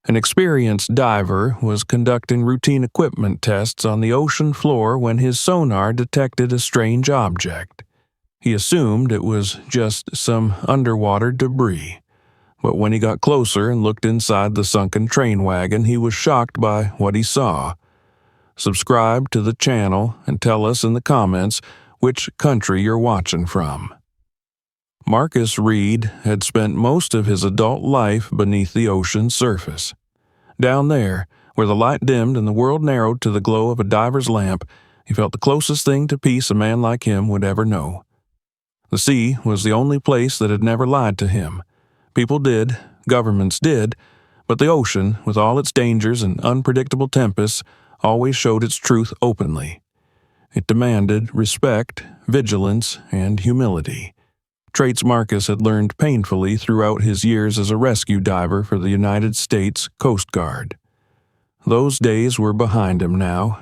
An experienced diver was conducting routine equipment tests on the ocean floor when his sonar detected a strange object. He assumed it was just some underwater debris, but when he got closer and looked inside the sunken train wagon, he was shocked by what he saw. Subscribe to the channel and tell us in the comments which country you're watching from. Marcus Reed had spent most of his adult life beneath the ocean's surface. Down there, where the light dimmed and the world narrowed to the glow of a diver's lamp, he felt the closest thing to peace a man like him would ever know. The sea was the only place that had never lied to him. People did, governments did, but the ocean, with all its dangers and unpredictable tempests, always showed its truth openly. It demanded respect, vigilance, and humility. Traits Marcus had learned painfully throughout his years as a rescue diver for the United States Coast Guard. Those days were behind him now.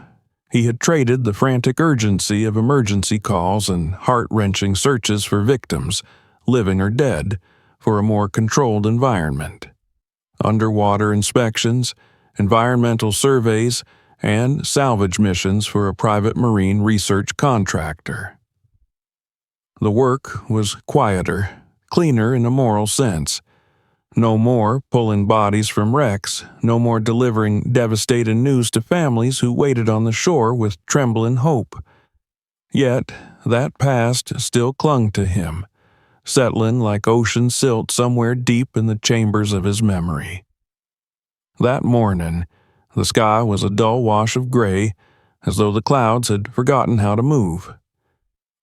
He had traded the frantic urgency of emergency calls and heart-wrenching searches for victims, living or dead, for a more controlled environment. Underwater inspections, environmental surveys, and salvage missions for a private marine research contractor. The work was quieter, cleaner in a moral sense. No more pulling bodies from wrecks, no more delivering devastating news to families who waited on the shore with trembling hope. Yet, that past still clung to him, settling like ocean silt somewhere deep in the chambers of his memory. That morning, the sky was a dull wash of gray, as though the clouds had forgotten how to move.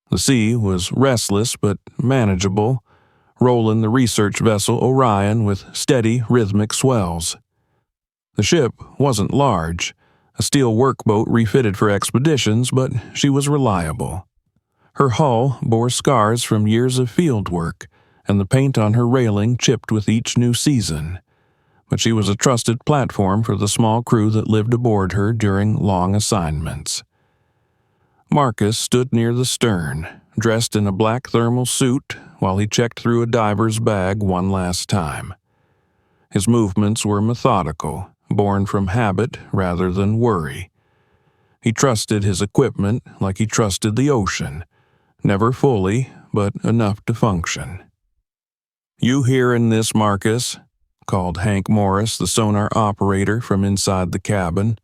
The sea was restless but manageable, rolling the research vessel Orion with steady, rhythmic swells. The ship wasn't large, a steel workboat refitted for expeditions, but she was reliable. Her hull bore scars from years of field work, and the paint on her railing chipped with each new season. But she was a trusted platform for the small crew that lived aboard her during long assignments. Marcus stood near the stern, dressed in a black thermal suit, while he checked through a diver's bag one last time. His movements were methodical, born from habit rather than worry. He trusted his equipment like he trusted the ocean, never fully, but enough to function. "You hearin' this, Marcus?" called Hank Morris, the sonar operator, from inside the cabin.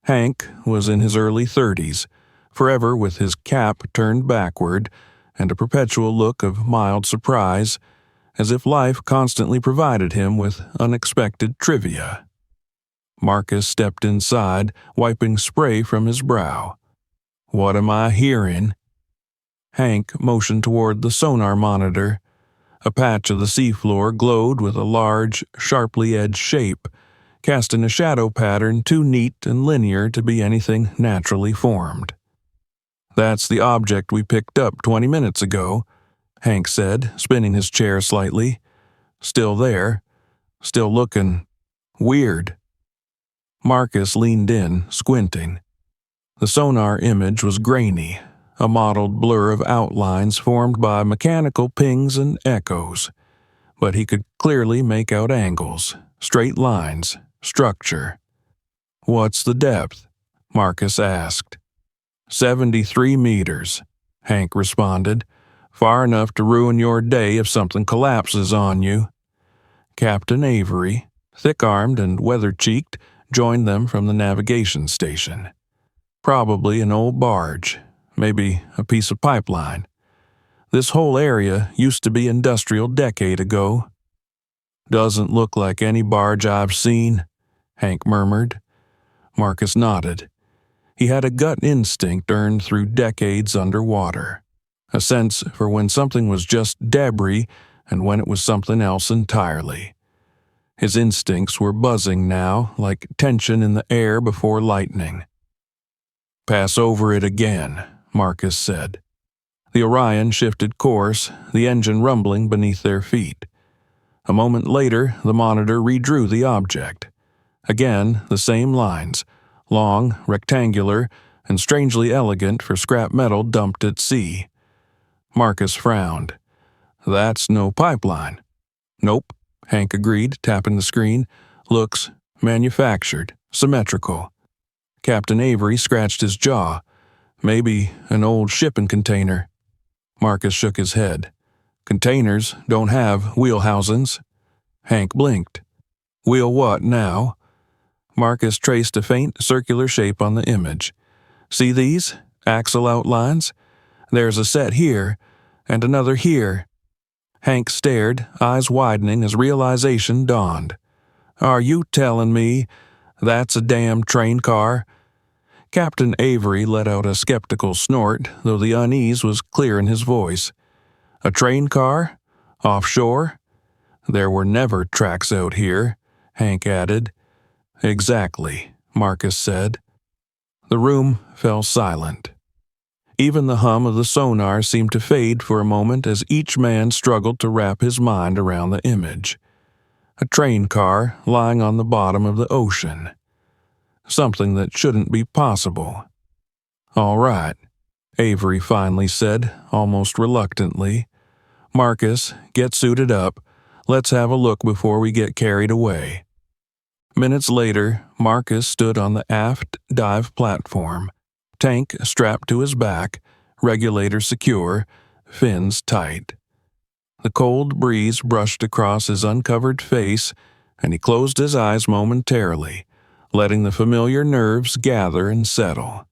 Hank was in his early 30s, forever with his cap turned backward and a perpetual look of mild surprise, as if life constantly provided him with unexpected trivia. Marcus stepped inside, wiping spray from his brow. "What am I hearing?" Hank motioned toward the sonar monitor. A patch of the seafloor glowed with a large, sharply edged shape, casting a shadow pattern too neat and linear to be anything naturally formed. "That's the object we picked up 20 minutes ago," Hank said, spinning his chair slightly. "Still there. Still looking weird." Marcus leaned in, squinting. The sonar image was grainy, a mottled blur of outlines formed by mechanical pings and echoes. But he could clearly make out angles, straight lines, structure. "What's the depth?" Marcus asked. 73 meters, Hank responded. "Far enough to ruin your day if something collapses on you." Captain Avery, thick-armed and weather-cheeked, joined them from the navigation station. "Probably an old barge, maybe a piece of pipeline. This whole area used to be industrial decade ago." "Doesn't look like any barge I've seen," Hank murmured. Marcus nodded. He had a gut instinct earned through decades underwater, a sense for when something was just debris and when it was something else entirely. His instincts were buzzing now, like tension in the air before lightning. "Pass over it again," Marcus said. The Orion shifted course, the engine rumbling beneath their feet. A moment later, the monitor redrew the object. Again, the same lines, long, rectangular, and strangely elegant for scrap metal dumped at sea. Marcus frowned. "That's no pipeline." "Nope," Hank agreed, tapping the screen. Looks manufactured, symmetrical. Captain Avery scratched his jaw. Maybe an old shipping container. Marcus shook his head. Containers don't have wheel housings. Hank blinked. Wheel what now? Marcus traced a faint circular shape on the image. See these? Axle outlines? There's a set here, and another here. Hank stared, eyes widening as realization dawned. Are you telling me that's a damn train car? Captain Avery let out a skeptical snort, though the unease was clear in his voice. A train car? Offshore? There were never tracks out here, Hank added. Exactly, Marcus said. The room fell silent. Even the hum of the sonar seemed to fade for a moment as each man struggled to wrap his mind around the image. A train car lying on the bottom of the ocean. Something that shouldn't be possible. All right, Avery finally said, almost reluctantly. Marcus, get suited up. Let's have a look before we get carried away. Minutes later, Marcus stood on the aft dive platform, tank strapped to his back, regulator secure, fins tight. The cold breeze brushed across his uncovered face, and he closed his eyes momentarily, letting the familiar nerves gather and settle.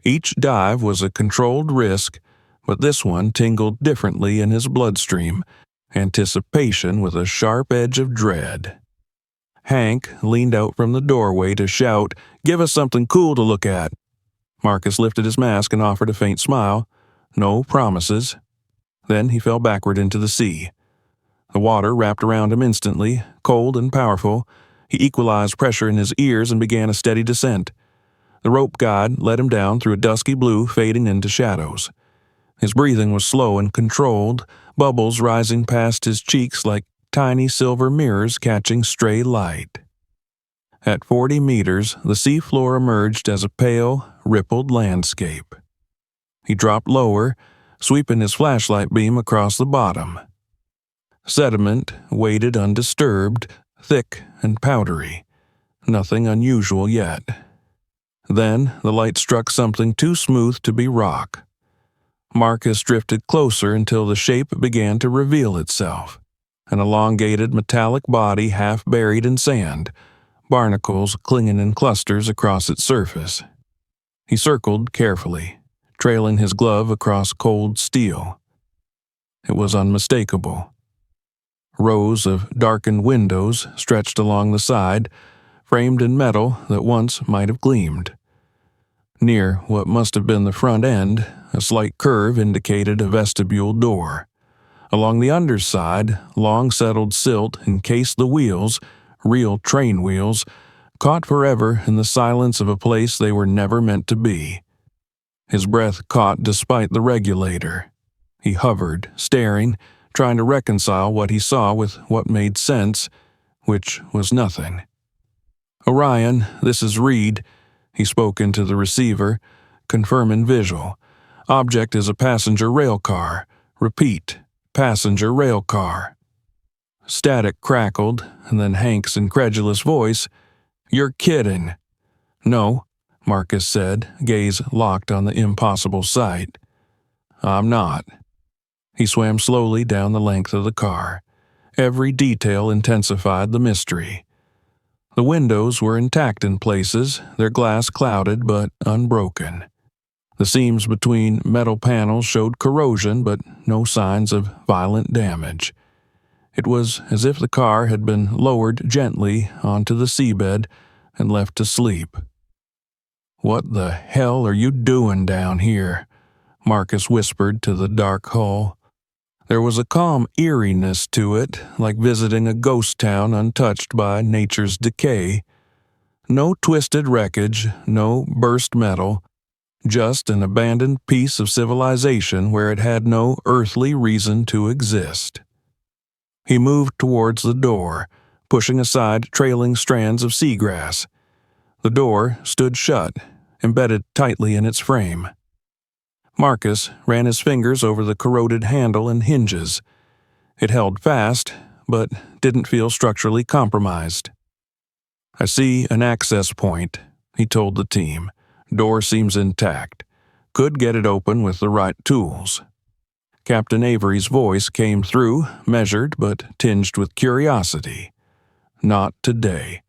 Each dive was a controlled risk, but this one tingled differently in his bloodstream, anticipation with a sharp edge of dread. Hank leaned out from the doorway to shout, "Give us something cool to look at." Marcus lifted his mask and offered a faint smile. No promises. Then he fell backward into the sea. The water wrapped around him instantly, cold and powerful. He equalized pressure in his ears and began a steady descent. The rope guide led him down through a dusky blue fading into shadows. His breathing was slow and controlled, bubbles rising past his cheeks like tiny silver mirrors catching stray light. At 40 meters, the seafloor emerged as a pale, rippled landscape. He dropped lower, sweeping his flashlight beam across the bottom. Sediment waited undisturbed, thick and powdery. Nothing unusual yet. Then the light struck something too smooth to be rock. Marcus drifted closer until the shape began to reveal itself. An elongated metallic body half buried in sand, barnacles clinging in clusters across its surface. He circled carefully, trailing his glove across cold steel. It was unmistakable. Rows of darkened windows stretched along the side, framed in metal that once might have gleamed. Near what must have been the front end, a slight curve indicated a vestibule door. Along the underside, long-settled silt encased the wheels, real train wheels, caught forever in the silence of a place they were never meant to be. His breath caught despite the regulator. He hovered, staring, trying to reconcile what he saw with what made sense, which was nothing. "Orion, this is Reed," he spoke into the receiver, confirming visual. "Object is a passenger rail car. Repeat, passenger rail car." Static crackled, and then Hank's incredulous voice, "You're kidding." "No," Marcus said, gaze locked on the impossible sight. "I'm not." He swam slowly down the length of the car. Every detail intensified the mystery. The windows were intact in places, their glass clouded but unbroken. The seams between metal panels showed corrosion but no signs of violent damage. It was as if the car had been lowered gently onto the seabed and left to sleep. "What the hell are you doing down here?" Marcus whispered to the dark hull. There was a calm eeriness to it, like visiting a ghost town untouched by nature's decay. No twisted wreckage, no burst metal, just an abandoned piece of civilization where it had no earthly reason to exist. He moved towards the door, pushing aside trailing strands of seagrass. The door stood shut, embedded tightly in its frame. Marcus ran his fingers over the corroded handle and hinges. It held fast, but didn't feel structurally compromised. I see an access point, he told the team. Door seems intact. Could get it open with the right tools. Captain Avery's voice came through, measured but tinged with curiosity. Not today.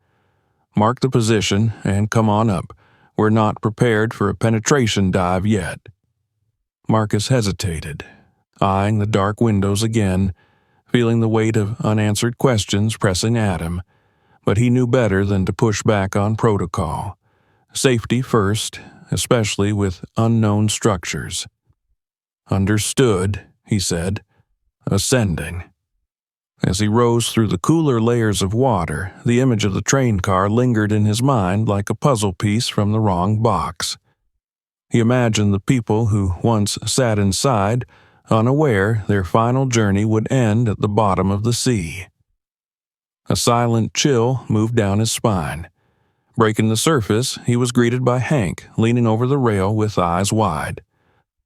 Mark the position and come on up. We're not prepared for a penetration dive yet. Marcus hesitated, eyeing the dark windows again, feeling the weight of unanswered questions pressing at him, but he knew better than to push back on protocol. Safety first, especially with unknown structures. Understood, he said, ascending. As he rose through the cooler layers of water, the image of the train car lingered in his mind like a puzzle piece from the wrong box. He imagined the people who once sat inside, unaware their final journey would end at the bottom of the sea. A silent chill moved down his spine. Breaking the surface, he was greeted by Hank, leaning over the rail with eyes wide.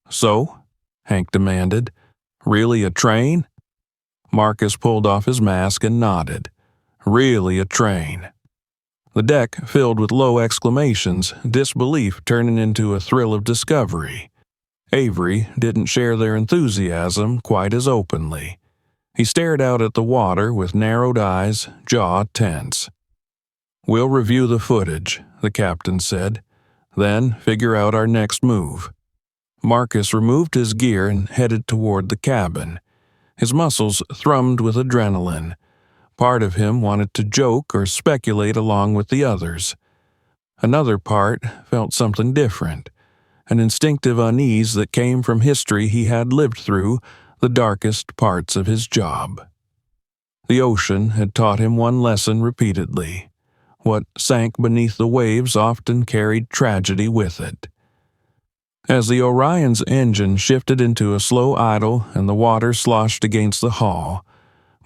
"So?" Hank demanded. "Really a train?" Marcus pulled off his mask and nodded. "Really a train." The deck filled with low exclamations, disbelief turning into a thrill of discovery. Avery didn't share their enthusiasm quite as openly. He stared out at the water with narrowed eyes, jaw tense. "We'll review the footage," the captain said. "Then figure out our next move." Marcus removed his gear and headed toward the cabin. His muscles thrummed with adrenaline. Part of him wanted to joke or speculate along with the others. Another part felt something different, an instinctive unease that came from history he had lived through, the darkest parts of his job. The ocean had taught him one lesson repeatedly. What sank beneath the waves often carried tragedy with it. As the Orion's engine shifted into a slow idle and the water sloshed against the hull,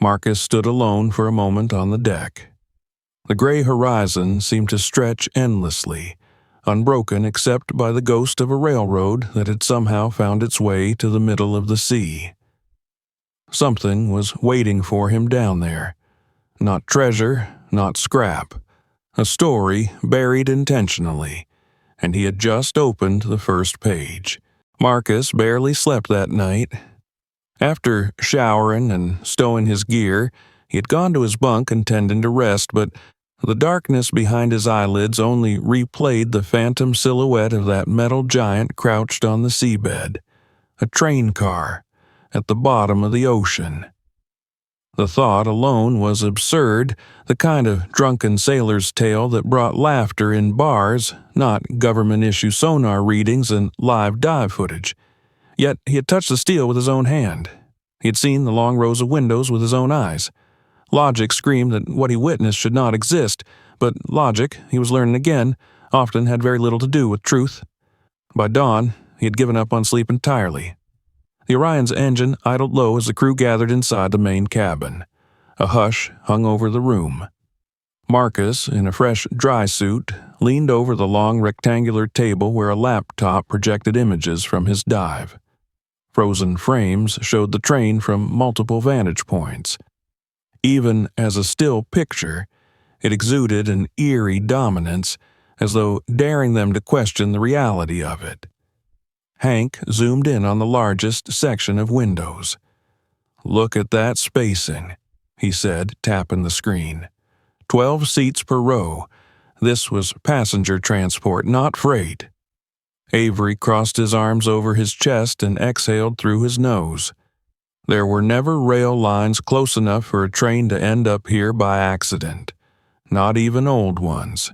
Marcus stood alone for a moment on the deck. The gray horizon seemed to stretch endlessly, unbroken except by the ghost of a railroad that had somehow found its way to the middle of the sea. Something was waiting for him down there. Not treasure, not scrap. A story buried intentionally, and he had just opened the first page. Marcus barely slept that night. After showering and stowing his gear, he had gone to his bunk intending to rest, but the darkness behind his eyelids only replayed the phantom silhouette of that metal giant crouched on the seabed. A train car, at the bottom of the ocean. The thought alone was absurd, the kind of drunken sailor's tale that brought laughter in bars, not government-issue sonar readings and live dive footage. Yet he had touched the steel with his own hand. He had seen the long rows of windows with his own eyes. Logic screamed that what he witnessed should not exist, but logic, he was learning again, often had very little to do with truth. By dawn, he had given up on sleep entirely. The Orion's engine idled low as the crew gathered inside the main cabin. A hush hung over the room. Marcus, in a fresh dry suit, leaned over the long rectangular table where a laptop projected images from his dive. Frozen frames showed the train from multiple vantage points. Even as a still picture, it exuded an eerie dominance, as though daring them to question the reality of it. Hank zoomed in on the largest section of windows. "Look at that spacing," he said, tapping the screen. 12 seats per row. This was passenger transport, not freight. Avery crossed his arms over his chest and exhaled through his nose. There were never rail lines close enough for a train to end up here by accident. Not even old ones.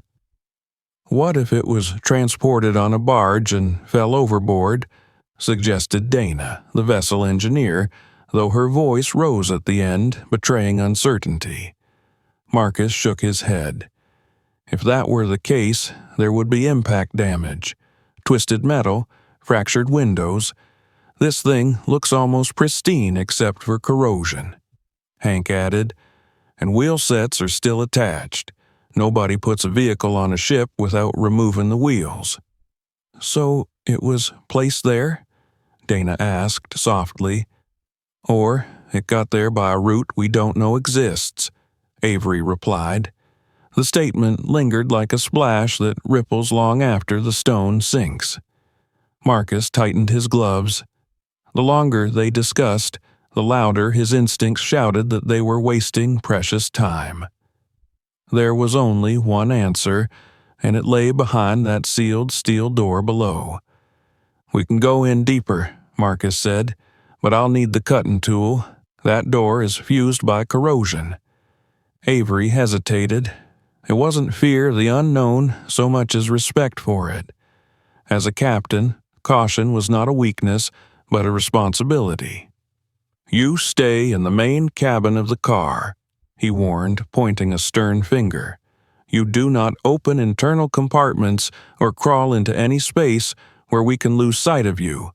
What if it was transported on a barge and fell overboard? Suggested Dana, the vessel engineer, though her voice rose at the end, betraying uncertainty. Marcus shook his head. If that were the case, there would be impact damage. Twisted metal, fractured windows. This thing looks almost pristine except for corrosion. Hank added, and wheel sets are still attached. Nobody puts a vehicle on a ship without removing the wheels. "So it was placed there?" Dana asked softly. "Or it got there by a route we don't know exists," Avery replied. The statement lingered like a splash that ripples long after the stone sinks. Marcus tightened his gloves. The longer they discussed, the louder his instincts shouted that they were wasting precious time. There was only one answer, and it lay behind that sealed steel door below. "We can go in deeper," Marcus said, "but I'll need the cutting tool. That door is fused by corrosion." Avery hesitated. It wasn't fear of the unknown so much as respect for it. As a captain, caution was not a weakness, but a responsibility. "You stay in the main cabin of the car," he warned, pointing a stern finger. "You do not open internal compartments or crawl into any space where we can lose sight of you.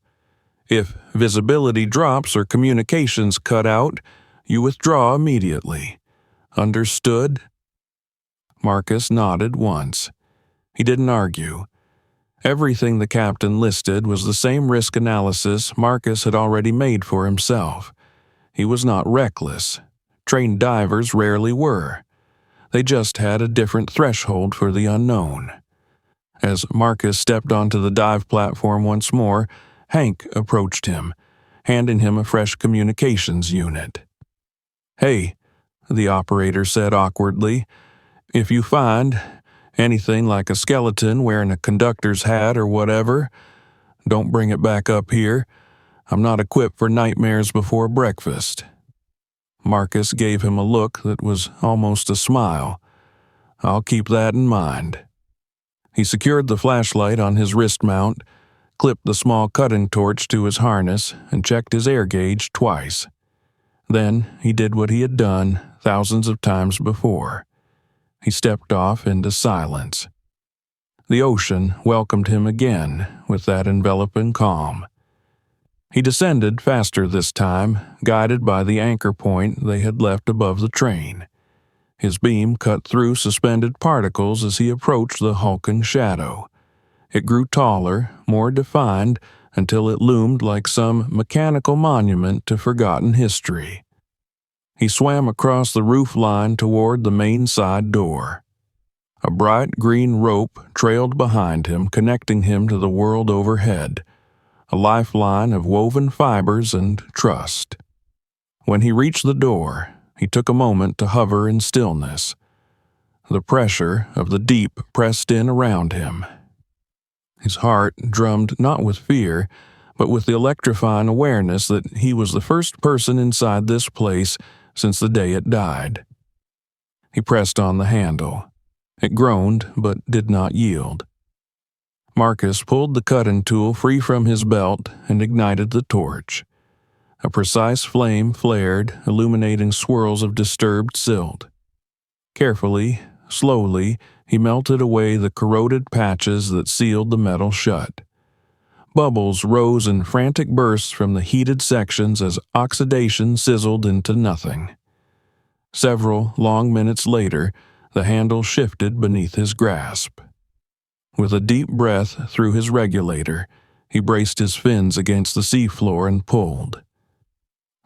If visibility drops or communications cut out, you withdraw immediately. Understood?" Marcus nodded once. He didn't argue. Everything the captain listed was the same risk analysis Marcus had already made for himself. He was not reckless. Trained divers rarely were. They just had a different threshold for the unknown. As Marcus stepped onto the dive platform once more, Hank approached him, handing him a fresh communications unit. "Hey," the operator said awkwardly, "if you find anything like a skeleton wearing a conductor's hat or whatever, don't bring it back up here. I'm not equipped for nightmares before breakfast." Marcus gave him a look that was almost a smile. "I'll keep that in mind." He secured the flashlight on his wrist mount, clipped the small cutting torch to his harness, and checked his air gauge twice. Then he did what he had done thousands of times before. He stepped off into silence. The ocean welcomed him again with that enveloping calm. He descended faster this time, guided by the anchor point they had left above the train. His beam cut through suspended particles as he approached the hulking shadow. It grew taller, more defined, until it loomed like some mechanical monument to forgotten history. He swam across the roof line toward the main side door. A bright green rope trailed behind him, connecting him to the world overhead, a lifeline of woven fibers and trust. When he reached the door, he took a moment to hover in stillness. The pressure of the deep pressed in around him. His heart drummed not with fear, but with the electrifying awareness that he was the first person inside this place since the day it died. He pressed on the handle. It groaned, but did not yield. Marcus pulled the cutting tool free from his belt and ignited the torch. A precise flame flared, illuminating swirls of disturbed silt. Carefully, slowly, he melted away the corroded patches that sealed the metal shut. Bubbles rose in frantic bursts from the heated sections as oxidation sizzled into nothing. Several long minutes later, the handle shifted beneath his grasp. With a deep breath through his regulator, he braced his fins against the seafloor and pulled.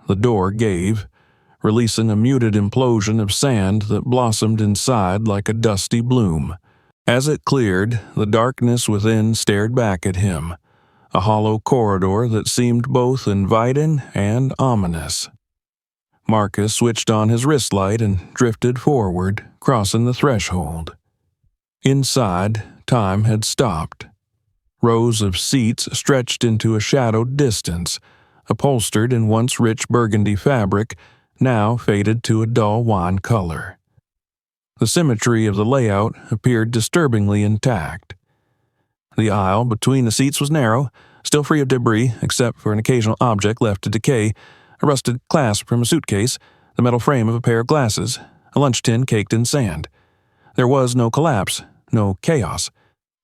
The door gave, releasing a muted implosion of sand that blossomed inside like a dusty bloom. As it cleared, the darkness within stared back at him, a hollow corridor that seemed both inviting and ominous. Marcus switched on his wrist light and drifted forward, crossing the threshold. Inside, time had stopped. Rows of seats stretched into a shadowed distance, upholstered in once rich burgundy fabric, now faded to a dull wine color. The symmetry of the layout appeared disturbingly intact. The aisle between the seats was narrow, still free of debris except for an occasional object left to decay, a rusted clasp from a suitcase, the metal frame of a pair of glasses, a lunch tin caked in sand. There was no collapse, no chaos.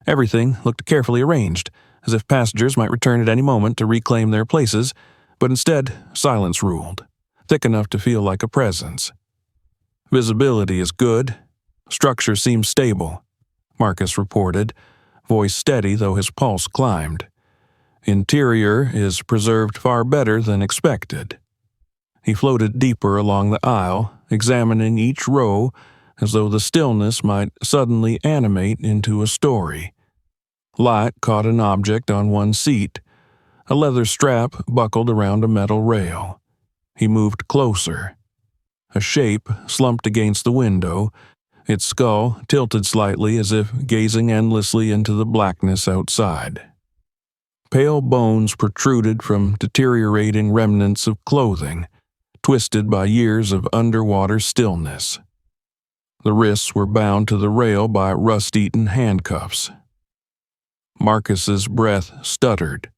Everything looked carefully arranged, as if passengers might return at any moment to reclaim their places, but instead silence ruled, thick enough to feel like a presence. "Visibility is good. Structure seems stable," Marcus reported, voice steady though his pulse climbed. "Interior is preserved far better than expected." He floated deeper along the aisle, examining each row, as though the stillness might suddenly animate into a story. Light caught an object on one seat, a leather strap buckled around a metal rail. He moved closer. A shape slumped against the window, its skull tilted slightly as if gazing endlessly into the blackness outside. Pale bones protruded from deteriorating remnants of clothing, twisted by years of underwater stillness. The wrists were bound to the rail by rust-eaten handcuffs. Marcus's breath stuttered.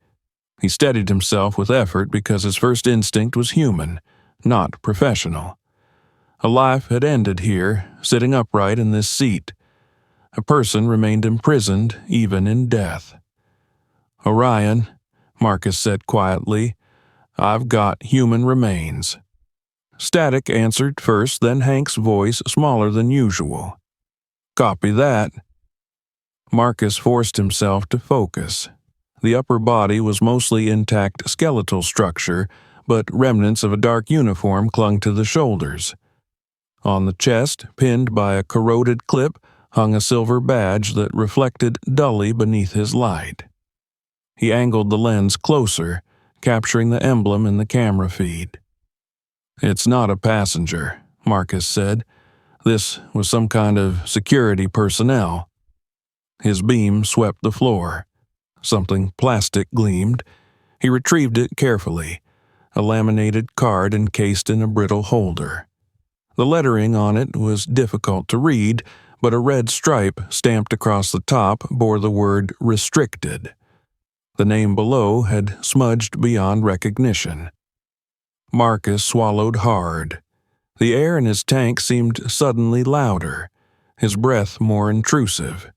He steadied himself with effort because his first instinct was human, not professional. A life had ended here, sitting upright in this seat. A person remained imprisoned even in death. "Orion," Marcus said quietly, "I've got human remains." Static answered first, then Hank's voice, smaller than usual. "Copy that." Marcus forced himself to focus. The upper body was mostly intact skeletal structure, but remnants of a dark uniform clung to the shoulders. On the chest, pinned by a corroded clip, hung a silver badge that reflected dully beneath his light. He angled the lens closer, capturing the emblem in the camera feed. "It's not a passenger," Marcus said. "This was some kind of security personnel." His beam swept the floor. Something plastic gleamed. He retrieved it carefully, a laminated card encased in a brittle holder. The lettering on it was difficult to read, but a red stripe stamped across the top bore the word "restricted." The name below had smudged beyond recognition. Marcus swallowed hard. The air in his tank seemed suddenly louder, his breath more intrusive.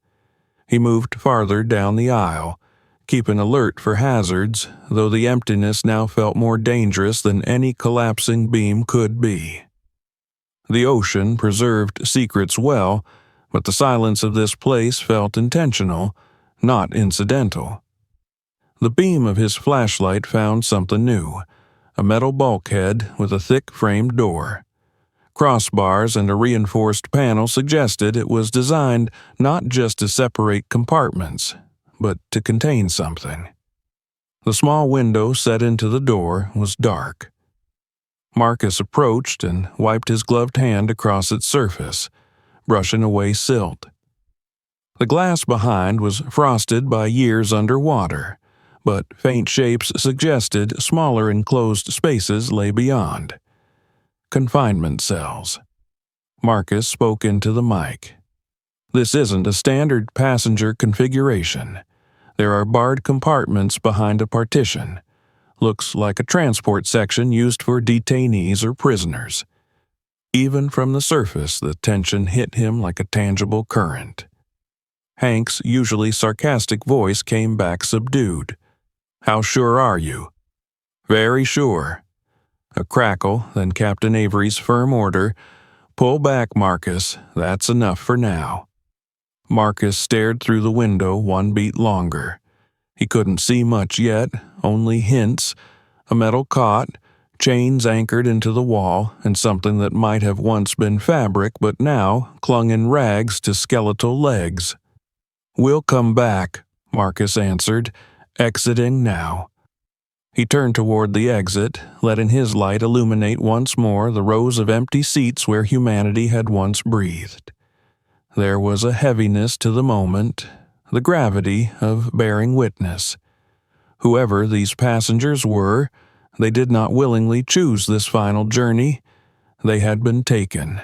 He moved farther down the aisle, keeping alert for hazards, though the emptiness now felt more dangerous than any collapsing beam could be. The ocean preserved secrets well, but the silence of this place felt intentional, not incidental. The beam of his flashlight found something new, a metal bulkhead with a thick framed door. Crossbars and a reinforced panel suggested it was designed not just to separate compartments, but to contain something. The small window set into the door was dark. Marcus approached and wiped his gloved hand across its surface, brushing away silt. The glass behind was frosted by years underwater, but faint shapes suggested smaller enclosed spaces lay beyond. Confinement cells. Marcus spoke into the mic. "This isn't a standard passenger configuration. There are barred compartments behind a partition. Looks like a transport section used for detainees or prisoners." Even from the surface, the tension hit him like a tangible current. Hank's usually sarcastic voice came back subdued. "How sure are you?" "Very sure." A crackle, then Captain Avery's firm order, "Pull back, Marcus. That's enough for now." Marcus stared through the window one beat longer. He couldn't see much yet, only hints, a metal cot, chains anchored into the wall, and something that might have once been fabric but now clung in rags to skeletal legs. "We'll come back," Marcus answered, exiting now. He turned toward the exit, letting his light illuminate once more the rows of empty seats where humanity had once breathed. There was a heaviness to the moment, the gravity of bearing witness. Whoever these passengers were, they did not willingly choose this final journey. They had been taken.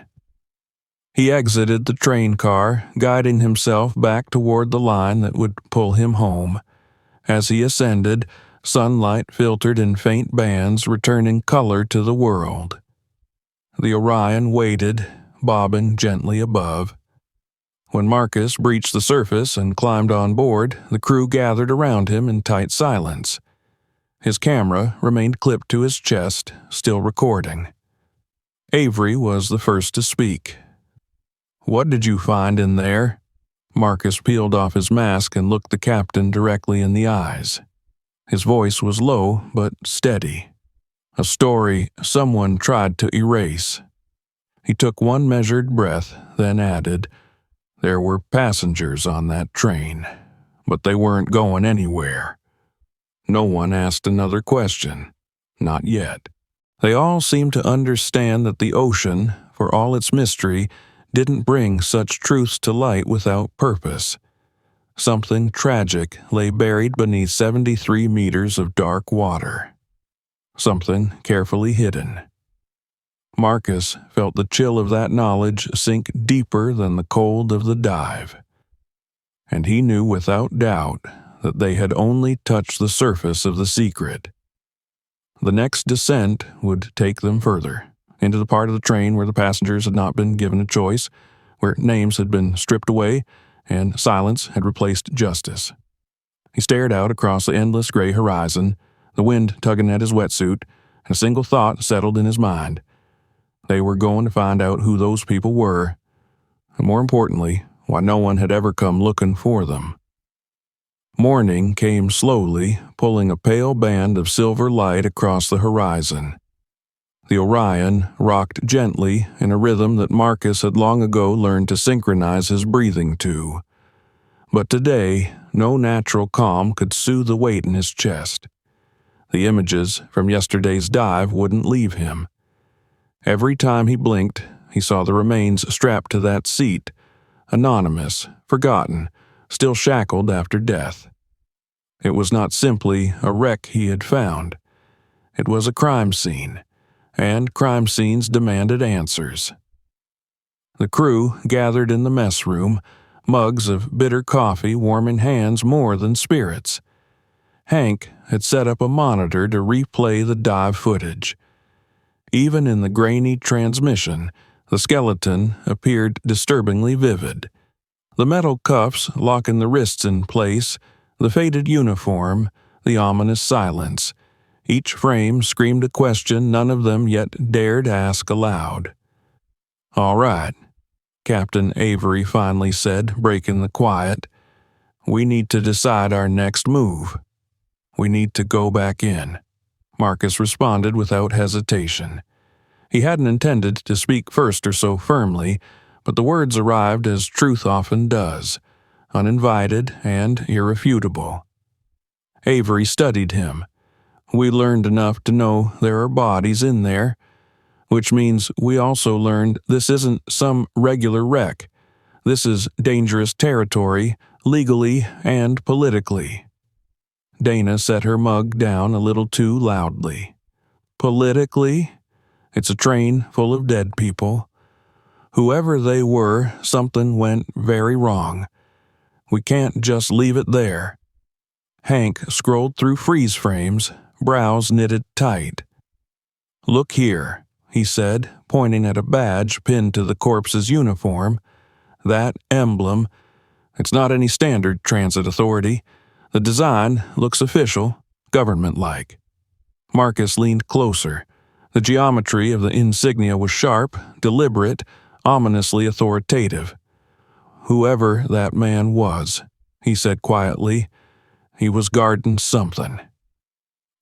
He exited the train car, guiding himself back toward the line that would pull him home. As he ascended, sunlight filtered in faint bands, returning color to the world. The Orion waited, bobbing gently above. When Marcus breached the surface and climbed on board, the crew gathered around him in tight silence. His camera remained clipped to his chest, still recording. Avery was the first to speak. "What did you find in there?" Marcus peeled off his mask and looked the captain directly in the eyes. His voice was low but steady. "A story someone tried to erase." He took one measured breath, then added, "There were passengers on that train, but they weren't going anywhere." No one asked another question. Not yet. They all seemed to understand that the ocean, for all its mystery, didn't bring such truths to light without purpose. Something tragic lay buried beneath 73 meters of dark water. Something carefully hidden. Marcus felt the chill of that knowledge sink deeper than the cold of the dive. And he knew without doubt that they had only touched the surface of the secret. The next descent would take them further, into the part of the train where the passengers had not been given a choice, where names had been stripped away and silence had replaced justice. He stared out across the endless gray horizon, the wind tugging at his wetsuit, and a single thought settled in his mind. They were going to find out who those people were, and more importantly, why no one had ever come looking for them. Morning came slowly, pulling a pale band of silver light across the horizon. The Orion rocked gently in a rhythm that Marcus had long ago learned to synchronize his breathing to. But today, no natural calm could soothe the weight in his chest. The images from yesterday's dive wouldn't leave him. Every time he blinked, he saw the remains strapped to that seat, anonymous, forgotten, still shackled after death. It was not simply a wreck he had found. It was a crime scene, and crime scenes demanded answers. The crew gathered in the mess room, mugs of bitter coffee warming hands more than spirits. Hank had set up a monitor to replay the dive footage. Even in the grainy transmission, the skeleton appeared disturbingly vivid. The metal cuffs locking the wrists in place, the faded uniform, the ominous silence. Each frame screamed a question none of them yet dared ask aloud. "All right," Captain Avery finally said, breaking the quiet. "We need to decide our next move." "We need to go back in," Marcus responded without hesitation. He hadn't intended to speak first or so firmly, but the words arrived as truth often does, uninvited and irrefutable. Avery studied him. "We learned enough to know there are bodies in there, which means we also learned this isn't some regular wreck. This is dangerous territory, legally and politically." Dana set her mug down a little too loudly. "Politically? It's a train full of dead people. Whoever they were, something went very wrong. We can't just leave it there." Hank scrolled through freeze frames, brows knitted tight. "Look here," he said, pointing at a badge pinned to the corpse's uniform. "That emblem, it's not any standard transit authority. The design looks official, government-like." Marcus leaned closer. The geometry of the insignia was sharp, deliberate, ominously authoritative. "Whoever that man was," he said quietly, "he was guarding something."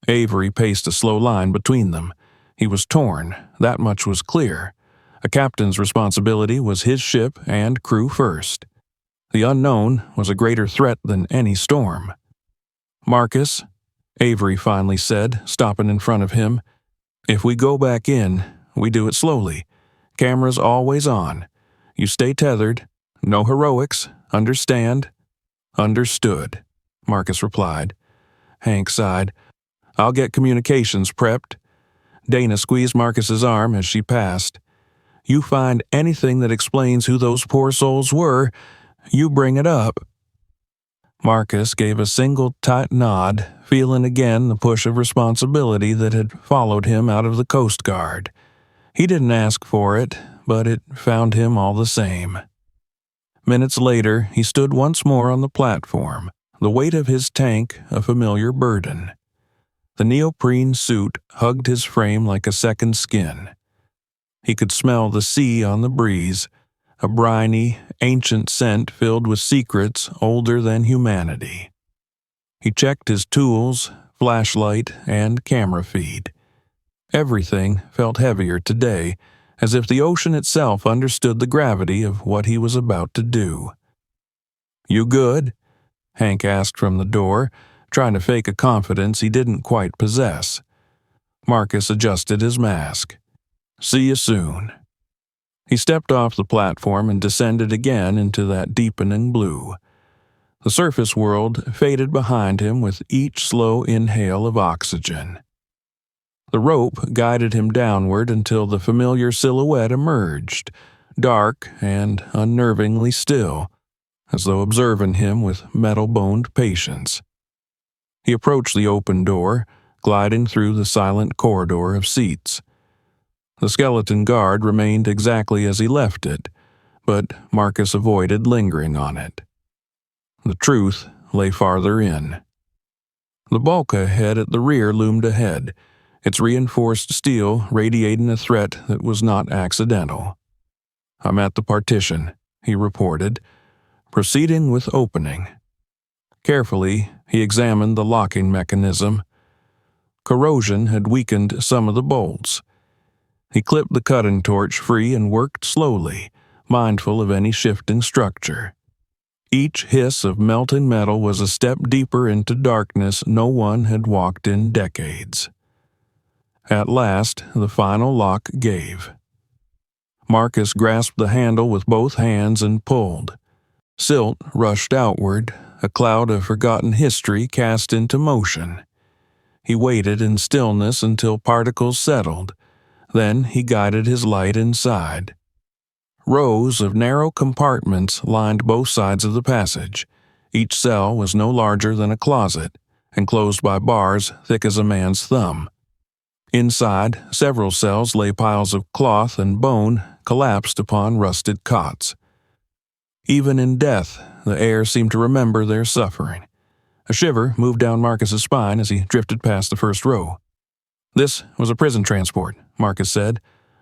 Avery paced a slow line between them. He was torn, that much was clear. A captain's responsibility was his ship and crew first. The unknown was a greater threat than any storm. "Marcus," Avery finally said, stopping in front of him, "if we go back in, we do it slowly. Cameras always on. You stay tethered. No heroics. Understand?" "Understood," Marcus replied. Hank sighed. "I'll get communications prepped." Dana squeezed Marcus's arm as she passed. "You find anything that explains who those poor souls were, you bring it up." Marcus gave a single tight nod, feeling again the push of responsibility that had followed him out of the Coast Guard. He didn't ask for it, but it found him all the same. Minutes later, he stood once more on the platform, the weight of his tank a familiar burden. The neoprene suit hugged his frame like a second skin. He could smell the sea on the breeze, a briny, ancient scent filled with secrets older than humanity. He checked his tools, flashlight, and camera feed. Everything felt heavier today, as if the ocean itself understood the gravity of what he was about to do. "You good?" Hank asked from the door, trying to fake a confidence he didn't quite possess. Marcus adjusted his mask. "See you soon." He stepped off the platform and descended again into that deepening blue. The surface world faded behind him with each slow inhale of oxygen. The rope guided him downward until the familiar silhouette emerged, dark and unnervingly still, as though observing him with metal-boned patience. He approached the open door, gliding through the silent corridor of seats. The skeleton guard remained exactly as he left it, but Marcus avoided lingering on it. The truth lay farther in. The bulkhead at the rear loomed ahead, its reinforced steel radiating a threat that was not accidental. "I'm at the partition," he reported, proceeding with opening. Carefully, he examined the locking mechanism. Corrosion had weakened some of the bolts. He clipped the cutting torch free and worked slowly, mindful of any shifting structure. Each hiss of melting metal was a step deeper into darkness no one had walked in decades. At last, the final lock gave. Marcus grasped the handle with both hands and pulled. Silt rushed outward, a cloud of forgotten history cast into motion. He waited in stillness until particles settled. Then he guided his light inside. Rows of narrow compartments lined both sides of the passage. Each cell was no larger than a closet, enclosed by bars thick as a man's thumb. Inside, several cells lay piles of cloth and bone collapsed upon rusted cots. Even in death, the air seemed to remember their suffering. A shiver moved down Marcus's spine as he drifted past the first row. "This was a prison transport," Marcus said.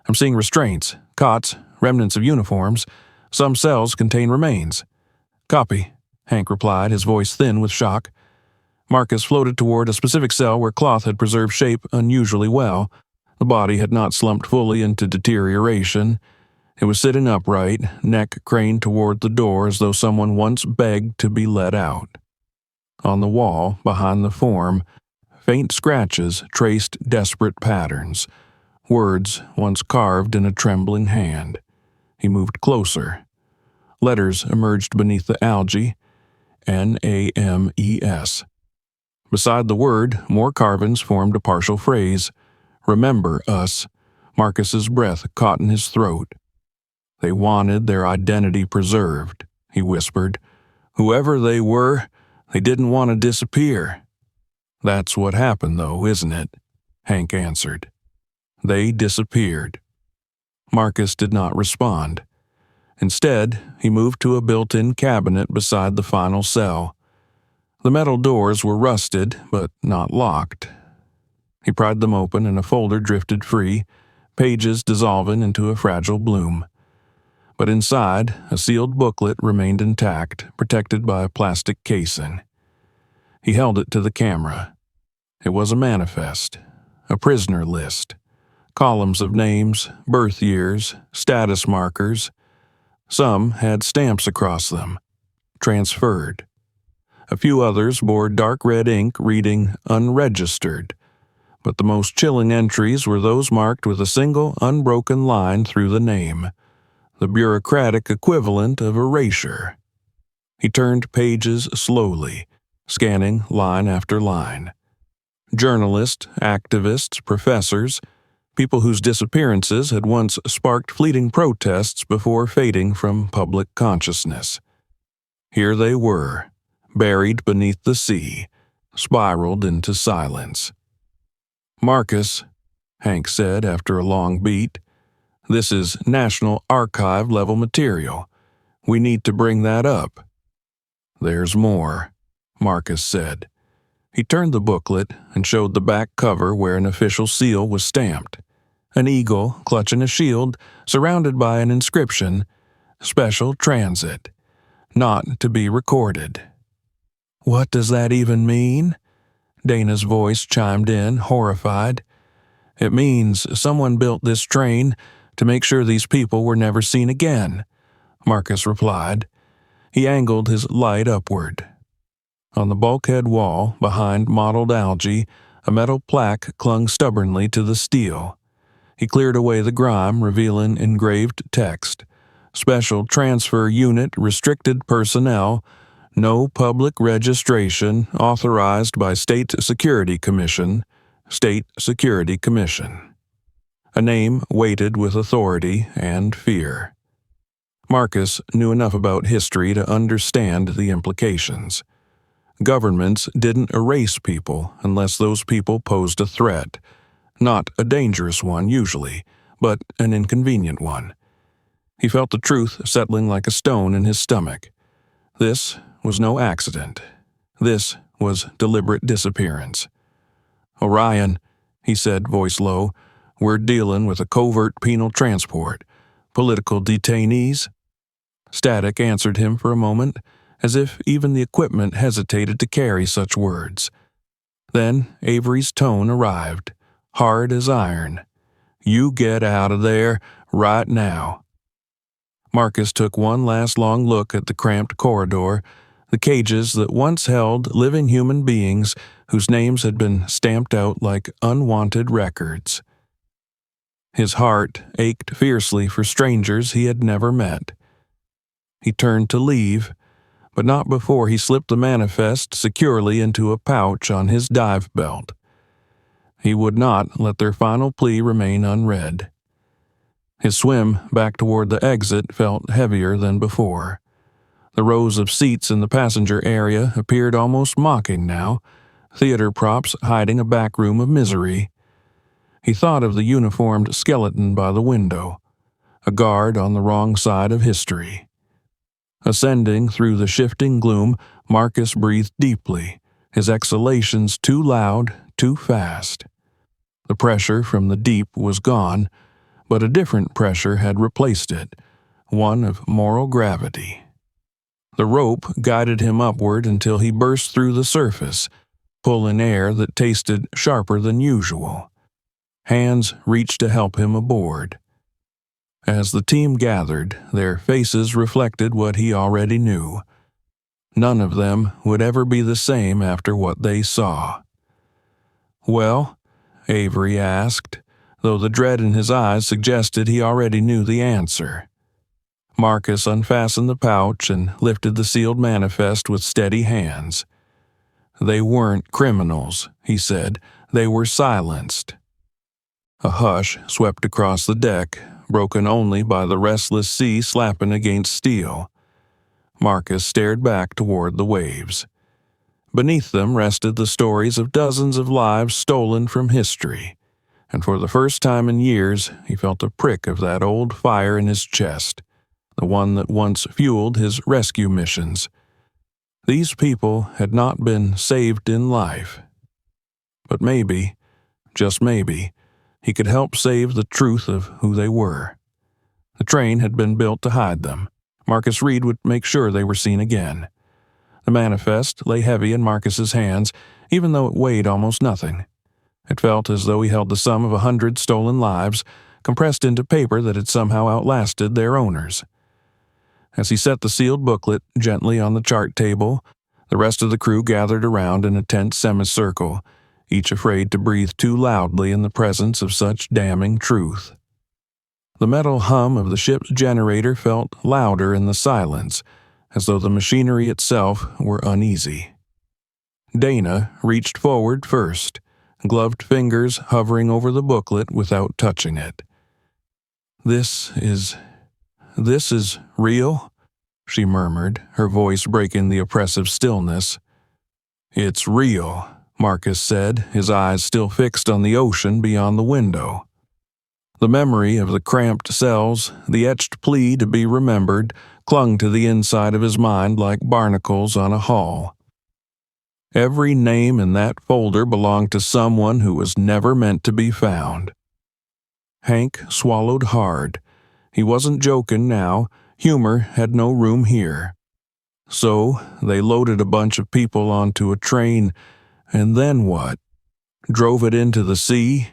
"I'm seeing restraints, cots, remnants of uniforms. Some cells contain remains." "Copy," Hank replied, his voice thin with shock. Marcus floated toward a specific cell where cloth had preserved shape unusually well. The body had not slumped fully into deterioration. It was sitting upright, neck craned toward the door as though someone once begged to be let out. On the wall, behind the form, faint scratches traced desperate patterns, words once carved in a trembling hand. He moved closer. Letters emerged beneath the algae, N-A-M-E-S. Beside the word, more carvings formed a partial phrase. "Remember us." Marcus's breath caught in his throat. "They wanted their identity preserved," he whispered. "Whoever they were, they didn't want to disappear." "That's what happened, though, isn't it?" Hank answered. "They disappeared." Marcus did not respond. Instead, he moved to a built-in cabinet beside the final cell. The metal doors were rusted, but not locked. He pried them open and a folder drifted free, pages dissolving into a fragile bloom. But inside, a sealed booklet remained intact, protected by a plastic casing. He held it to the camera. It was a manifest, a prisoner list, columns of names, birth years, status markers. Some had stamps across them, transferred. A few others bore dark red ink reading unregistered, but the most chilling entries were those marked with a single unbroken line through the name, the bureaucratic equivalent of erasure. He turned pages slowly, scanning line after line. Journalists, activists, professors, people whose disappearances had once sparked fleeting protests before fading from public consciousness. Here they were, buried beneath the sea, spiraled into silence. "Marcus," Hank said after a long beat, "this is National Archive-level material. We need to bring that up." "There's more," Marcus said. He turned the booklet and showed the back cover where an official seal was stamped. An eagle clutching a shield surrounded by an inscription, "Special Transit, not to be recorded." "What does that even mean?" Dana's voice chimed in, horrified. "It means someone built this train, to make sure these people were never seen again, Marcus replied. He angled his light upward. On the bulkhead wall, behind mottled algae, a metal plaque clung stubbornly to the steel. He cleared away the grime, revealing engraved text. Special Transfer Unit Restricted Personnel. No public registration authorized by State Security Commission. State Security Commission. A name weighted with authority and fear. Marcus knew enough about history to understand the implications. Governments didn't erase people unless those people posed a threat. Not a dangerous one, usually, but an inconvenient one. He felt the truth settling like a stone in his stomach. This was no accident. This was deliberate disappearance. Orion, he said, voice low, we're dealing with a covert penal transport. Political detainees? Static answered him for a moment, as if even the equipment hesitated to carry such words. Then Avery's tone arrived, hard as iron. You get out of there right now. Marcus took one last long look at the cramped corridor, the cages that once held living human beings whose names had been stamped out like unwanted records. His heart ached fiercely for strangers he had never met. He turned to leave, but not before he slipped the manifest securely into a pouch on his dive belt. He would not let their final plea remain unread. His swim back toward the exit felt heavier than before. The rows of seats in the passenger area appeared almost mocking now, theater props hiding a back room of misery. He thought of the uniformed skeleton by the window, a guard on the wrong side of history. Ascending through the shifting gloom, Marcus breathed deeply, his exhalations too loud, too fast. The pressure from the deep was gone, but a different pressure had replaced it, one of moral gravity. The rope guided him upward until he burst through the surface, pulling air that tasted sharper than usual. Hands reached to help him aboard. As the team gathered, their faces reflected what he already knew. None of them would ever be the same after what they saw. Well, Avery asked, though the dread in his eyes suggested he already knew the answer. Marcus unfastened the pouch and lifted the sealed manifest with steady hands. They weren't criminals, he said. They were silenced. A hush swept across the deck, broken only by the restless sea slapping against steel. Marcus stared back toward the waves. Beneath them rested the stories of dozens of lives stolen from history, and for the first time in years he felt a prick of that old fire in his chest, the one that once fueled his rescue missions. These people had not been saved in life. But maybe, just maybe, he could help save the truth of who they were. The train had been built to hide them. Marcus Reed would make sure they were seen again. The manifest lay heavy in Marcus's hands, even though it weighed almost nothing. It felt as though he held the sum of 100 stolen lives, compressed into paper that had somehow outlasted their owners. As he set the sealed booklet gently on the chart table, the rest of the crew gathered around in a tense semicircle, each afraid to breathe too loudly in the presence of such damning truth. The metal hum of the ship's generator felt louder in the silence, as though the machinery itself were uneasy. Dana reached forward first, gloved fingers hovering over the booklet without touching it. This is real?" she murmured, her voice breaking the oppressive stillness. "It's real," Marcus said, his eyes still fixed on the ocean beyond the window. The memory of the cramped cells, the etched plea to be remembered, clung to the inside of his mind like barnacles on a hull. Every name in that folder belonged to someone who was never meant to be found. Hank swallowed hard. He wasn't joking now. Humor had no room here. So they loaded a bunch of people onto a train, and then what? Drove it into the sea?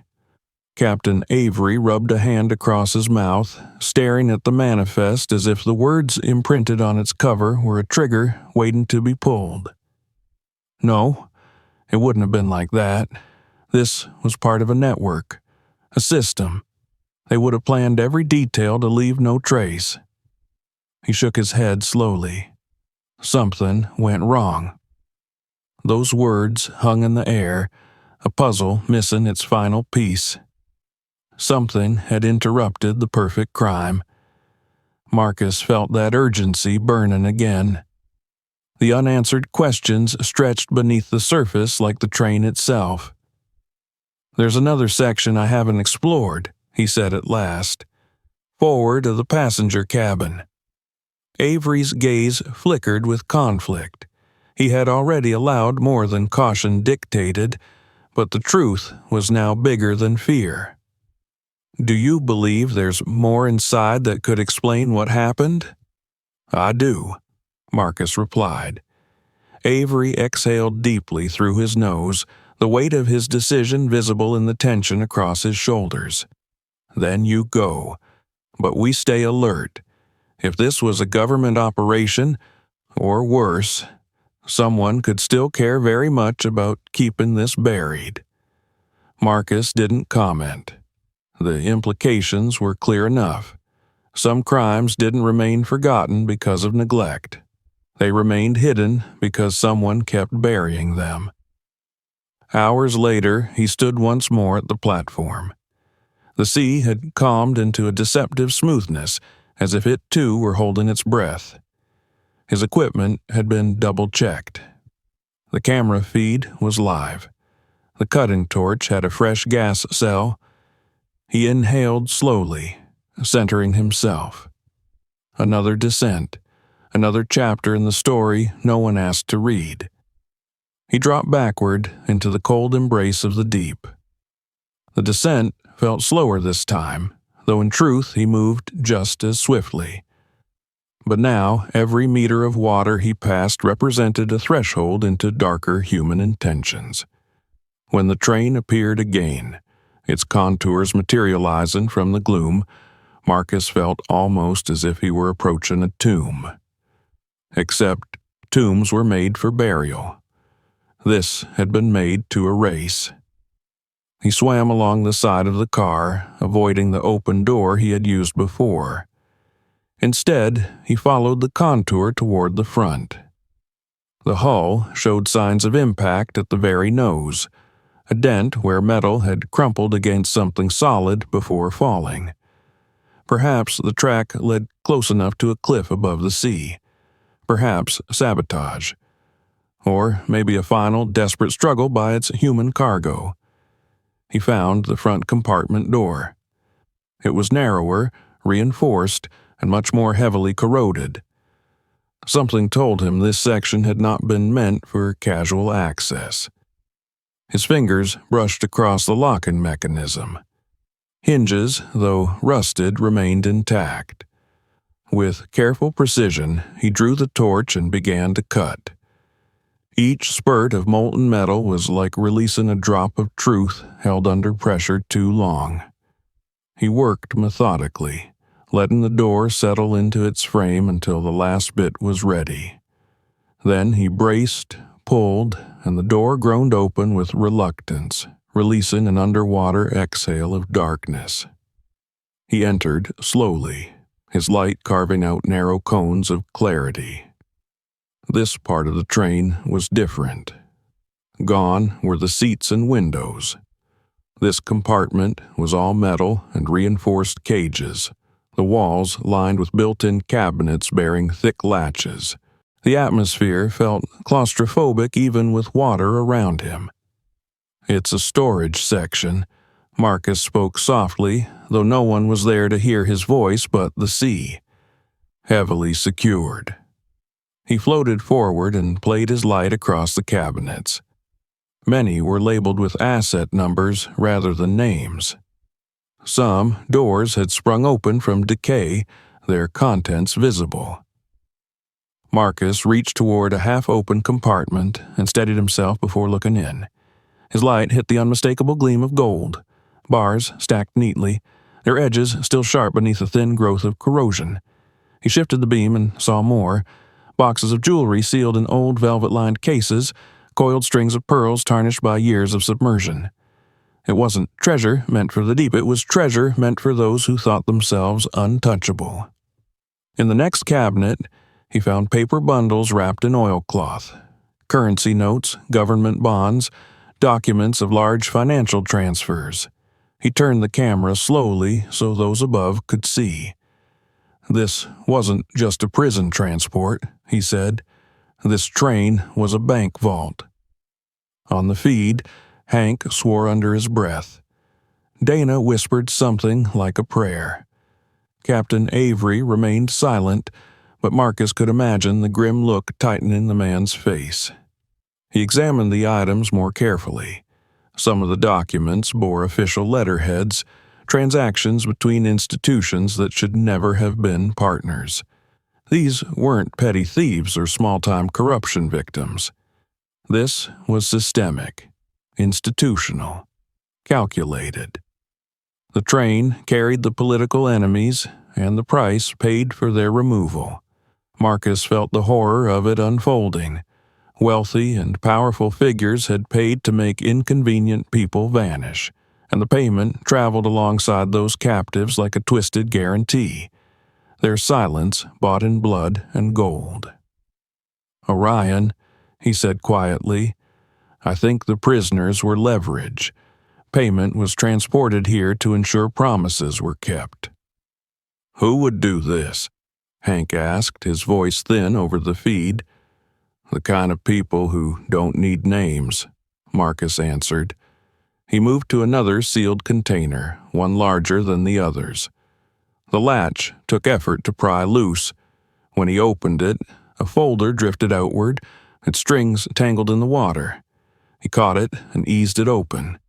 Captain Avery rubbed a hand across his mouth, staring at the manifest as if the words imprinted on its cover were a trigger waiting to be pulled. No, it wouldn't have been like that. This was part of a network, a system. They would have planned every detail to leave no trace. He shook his head slowly. Something went wrong. Those words hung in the air, a puzzle missing its final piece. Something had interrupted the perfect crime. Marcus felt that urgency burning again. The unanswered questions stretched beneath the surface like the train itself. "There's another section I haven't explored," he said at last. "Forward of the passenger cabin." Avery's gaze flickered with conflict. He had already allowed more than caution dictated, but the truth was now bigger than fear. "Do you believe there's more inside that could explain what happened?" "I do," Marcus replied. Avery exhaled deeply through his nose, the weight of his decision visible in the tension across his shoulders. "Then you go. But we stay alert. If this was a government operation, or worse, someone could still care very much about keeping this buried." Marcus didn't comment. The implications were clear enough. Some crimes didn't remain forgotten because of neglect. They remained hidden because someone kept burying them. Hours later, he stood once more at the platform. The sea had calmed into a deceptive smoothness, as if it too were holding its breath. His equipment had been double-checked. The camera feed was live. The cutting torch had a fresh gas cell. He inhaled slowly, centering himself. Another descent, another chapter in the story no one asked to read. He dropped backward into the cold embrace of the deep. The descent felt slower this time, though in truth he moved just as swiftly. But now every meter of water he passed represented a threshold into darker human intentions. When the train appeared again, its contours materializing from the gloom, Marcus felt almost as if he were approaching a tomb. Except tombs were made for burial. This had been made to erase. He swam along the side of the car, avoiding the open door he had used before. Instead, he followed the contour toward the front. The hull showed signs of impact at the very nose, a dent where metal had crumpled against something solid before falling. Perhaps the track led close enough to a cliff above the sea. Perhaps sabotage. Or maybe a final, desperate struggle by its human cargo. He found the front compartment door. It was narrower, reinforced, and much more heavily corroded. Something told him this section had not been meant for casual access. His fingers brushed across the locking mechanism. Hinges, though rusted, remained intact. With careful precision, he drew the torch and began to cut. Each spurt of molten metal was like releasing a drop of truth held under pressure too long. He worked methodically, letting the door settle into its frame until the last bit was ready. Then he braced, pulled, and the door groaned open with reluctance, releasing an underwater exhale of darkness. He entered slowly, his light carving out narrow cones of clarity. This part of the train was different. Gone were the seats and windows. This compartment was all metal and reinforced cages, the walls lined with built-in cabinets bearing thick latches. The atmosphere felt claustrophobic even with water around him. "It's a storage section," Marcus spoke softly, though no one was there to hear his voice but the sea. "Heavily secured." He floated forward and played his light across the cabinets. Many were labeled with asset numbers rather than names. Some doors had sprung open from decay, their contents visible. Marcus reached toward a half-open compartment and steadied himself before looking in. His light hit the unmistakable gleam of gold, bars stacked neatly, their edges still sharp beneath a thin growth of corrosion. He shifted the beam and saw more. Boxes of jewelry sealed in old velvet-lined cases, coiled strings of pearls tarnished by years of submersion. It wasn't treasure meant for the deep, it was treasure meant for those who thought themselves untouchable. In the next cabinet, he found paper bundles wrapped in oilcloth, currency notes, government bonds, documents of large financial transfers. He turned the camera slowly so those above could see. This wasn't just a prison transport, he said. This train was a bank vault. On the feed, Hank swore under his breath. Dana whispered something like a prayer. Captain Avery remained silent, but Marcus could imagine the grim look tightening the man's face. He examined the items more carefully. Some of the documents bore official letterheads, transactions between institutions that should never have been partners. These weren't petty thieves or small-time corruption victims. This was systemic, institutional, calculated. The train carried the political enemies, and the price paid for their removal. Marcus felt the horror of it unfolding. Wealthy and powerful figures had paid to make inconvenient people vanish, and the payment traveled alongside those captives like a twisted guarantee. Their silence bought in blood and gold. "Orion," he said quietly, "I think the prisoners were leverage. Payment was transported here to ensure promises were kept." "Who would do this?" Hank asked, his voice thin over the feed. "The kind of people who don't need names," Marcus answered. He moved to another sealed container, one larger than the others. The latch took effort to pry loose. When he opened it, a folder drifted outward, its strings tangled in the water. He caught it and eased it open.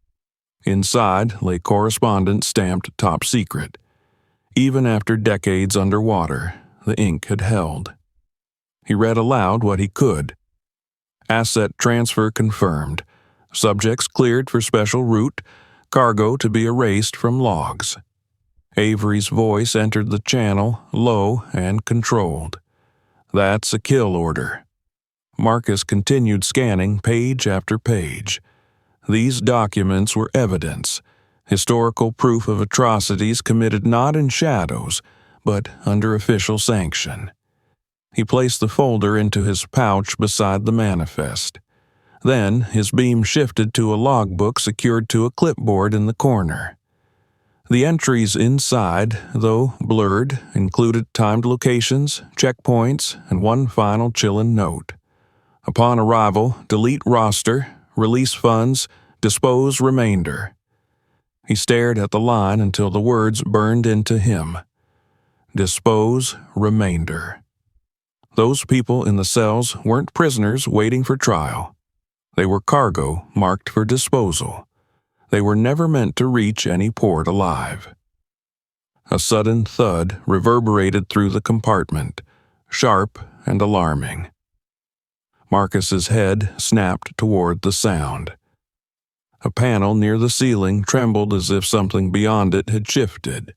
Inside lay correspondence stamped top secret. Even after decades underwater, the ink had held. He read aloud what he could. Asset transfer confirmed. Subjects cleared for special route. Cargo to be erased from logs. Avery's voice entered the channel, low and controlled. "That's a kill order." Marcus continued scanning page after page. These documents were evidence, historical proof of atrocities committed not in shadows, but under official sanction. He placed the folder into his pouch beside the manifest. Then his beam shifted to a logbook secured to a clipboard in the corner. The entries inside, though blurred, included timed locations, checkpoints, and one final chilling note. Upon arrival, delete roster, release funds, dispose remainder. He stared at the line until the words burned into him. Dispose remainder. Those people in the cells weren't prisoners waiting for trial. They were cargo marked for disposal. They were never meant to reach any port alive. A sudden thud reverberated through the compartment, sharp and alarming. Marcus's head snapped toward the sound. A panel near the ceiling trembled as if something beyond it had shifted.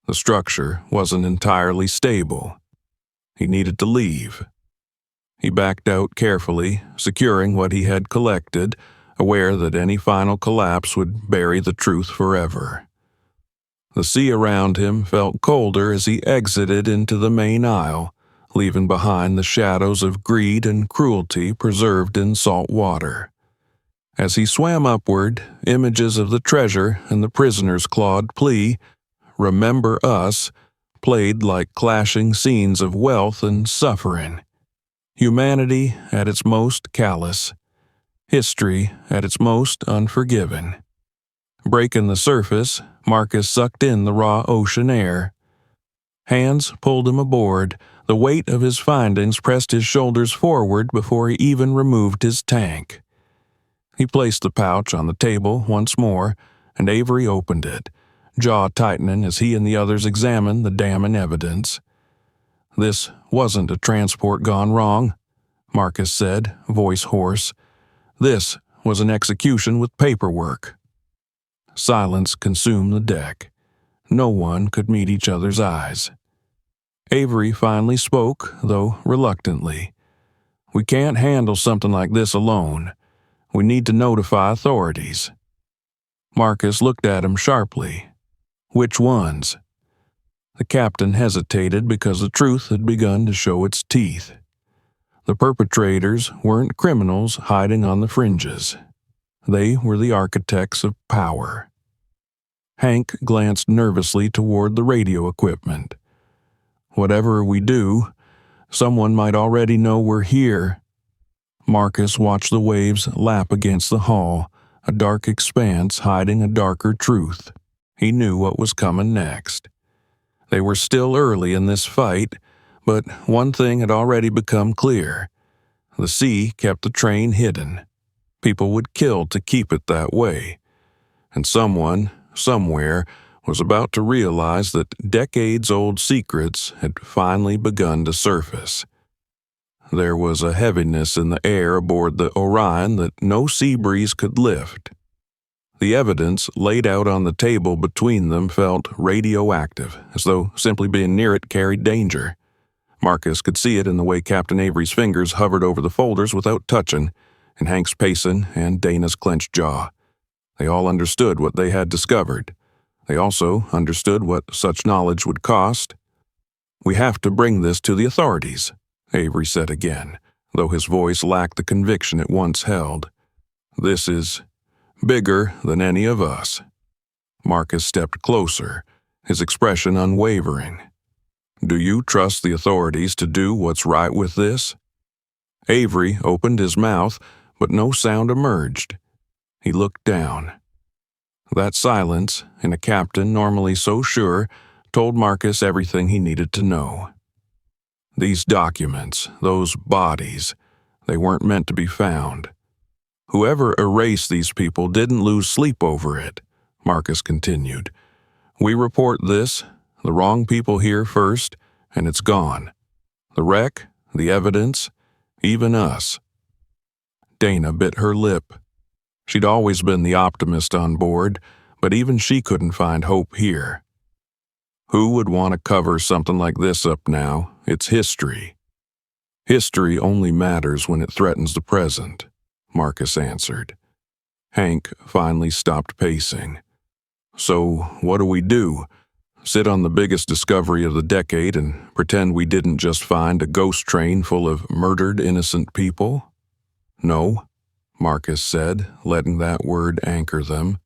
The structure wasn't entirely stable. He needed to leave. He backed out carefully, securing what he had collected, aware that any final collapse would bury the truth forever. The sea around him felt colder as he exited into the main aisle, leaving behind the shadows of greed and cruelty preserved in salt water. As he swam upward, images of the treasure and the prisoner's clawed plea, "Remember us," played like clashing scenes of wealth and suffering. Humanity at its most callous. History at its most unforgiving. Breaking the surface, Marcus sucked in the raw ocean air. Hands pulled him aboard. The weight of his findings pressed his shoulders forward before he even removed his tank. He placed the pouch on the table once more, and Avery opened it, jaw tightening as he and the others examined the damning evidence. "This wasn't a transport gone wrong," Marcus said, voice hoarse. "This was an execution with paperwork." Silence consumed the deck. No one could meet each other's eyes. Avery finally spoke, though reluctantly. "We can't handle something like this alone. We need to notify authorities." Marcus looked at him sharply. "Which ones?" The captain hesitated because the truth had begun to show its teeth. The perpetrators weren't criminals hiding on the fringes. They were the architects of power. Hank glanced nervously toward the radio equipment. "Whatever we do, someone might already know we're here." Marcus watched the waves lap against the hull, a dark expanse hiding a darker truth. He knew what was coming next. They were still early in this fight, but one thing had already become clear. The sea kept the train hidden. People would kill to keep it that way. And someone, somewhere, was about to realize that decades-old secrets had finally begun to surface. There was a heaviness in the air aboard the Orion that no sea breeze could lift. The evidence laid out on the table between them felt radioactive, as though simply being near it carried danger. Marcus could see it in the way Captain Avery's fingers hovered over the folders without touching, in Hank's pacing and Dana's clenched jaw. They all understood what they had discovered. They also understood what such knowledge would cost. "We have to bring this to the authorities," Avery said again, though his voice lacked the conviction it once held. "This is bigger than any of us." Marcus stepped closer, his expression unwavering. "Do you trust the authorities to do what's right with this?" Avery opened his mouth, but no sound emerged. He looked down. That silence, in a captain normally so sure, told Marcus everything he needed to know. These documents, those bodies, they weren't meant to be found. Whoever erased these people didn't lose sleep over it, Marcus continued. We report this, the wrong people here first, and it's gone. The wreck, the evidence, even us. Dana bit her lip. She'd always been the optimist on board, but even she couldn't find hope here. Who would want to cover something like this up now? It's history. History only matters when it threatens the present, Marcus answered. Hank finally stopped pacing. So what do we do? Sit on the biggest discovery of the decade and pretend we didn't just find a ghost train full of murdered innocent people? No, Marcus said, letting that word anchor them.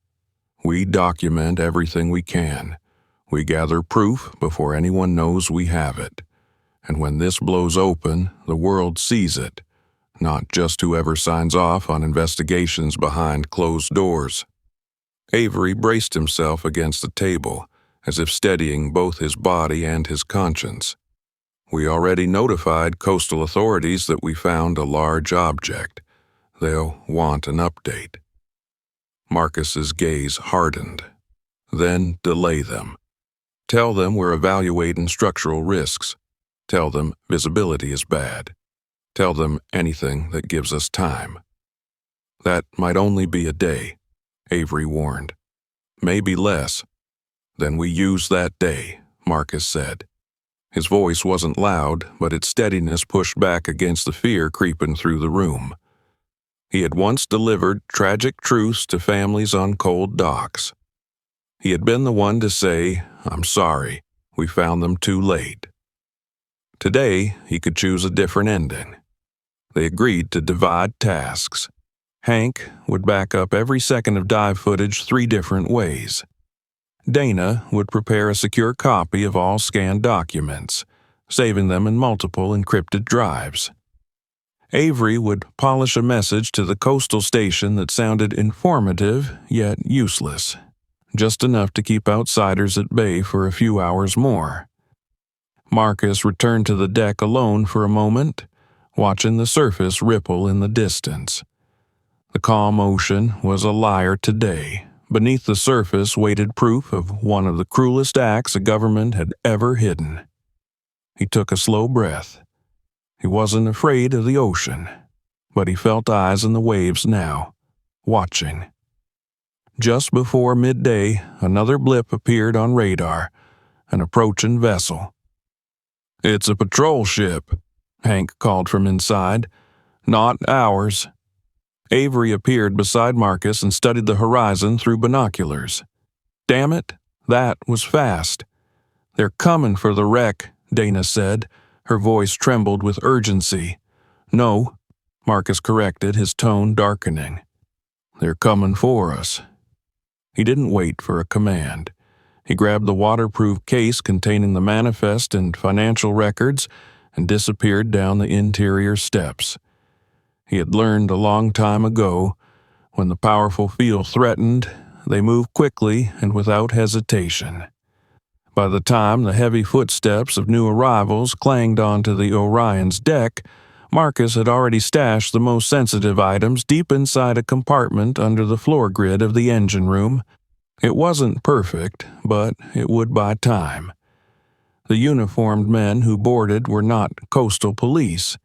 We document everything we can. We gather proof before anyone knows we have it. And when this blows open, the world sees it, not just whoever signs off on investigations behind closed doors. Avery braced himself against the table, as if steadying both his body and his conscience. We already notified coastal authorities that we found a large object. They'll want an update. Marcus's gaze hardened. Then delay them. Tell them we're evaluating structural risks. Tell them visibility is bad. Tell them anything that gives us time. That might only be a day, Avery warned. Maybe less. Then we use that day, Marcus said. His voice wasn't loud, but its steadiness pushed back against the fear creeping through the room. He had once delivered tragic truths to families on cold docks. He had been the one to say, "I'm sorry, we found them too late." Today, he could choose a different ending. They agreed to divide tasks. Hank would back up every second of dive footage 3 different ways. Dana would prepare a secure copy of all scanned documents, saving them in multiple encrypted drives. Avery would polish a message to the coastal station that sounded informative yet useless, just enough to keep outsiders at bay for a few hours more. Marcus returned to the deck alone for a moment, watching the surface ripple in the distance. The calm ocean was a liar today. Beneath the surface waited proof of one of the cruelest acts a government had ever hidden. He took a slow breath. He wasn't afraid of the ocean, but he felt eyes in the waves now, watching. Just before midday, another blip appeared on radar, an approaching vessel. "It's a patrol ship," Hank called from inside. "Not ours." Avery appeared beside Marcus and studied the horizon through binoculars. "Damn it, that was fast." "They're coming for the wreck," Dana said. Her voice trembled with urgency. "No," Marcus corrected, his tone darkening. "They're coming for us." He didn't wait for a command. He grabbed the waterproof case containing the manifest and financial records and disappeared down the interior steps. He had learned a long time ago, when the powerful field threatened, they moved quickly and without hesitation. By the time the heavy footsteps of new arrivals clanged onto the Orion's deck, Marcus had already stashed the most sensitive items deep inside a compartment under the floor grid of the engine room. It wasn't perfect, but it would buy time. The uniformed men who boarded were not coastal police.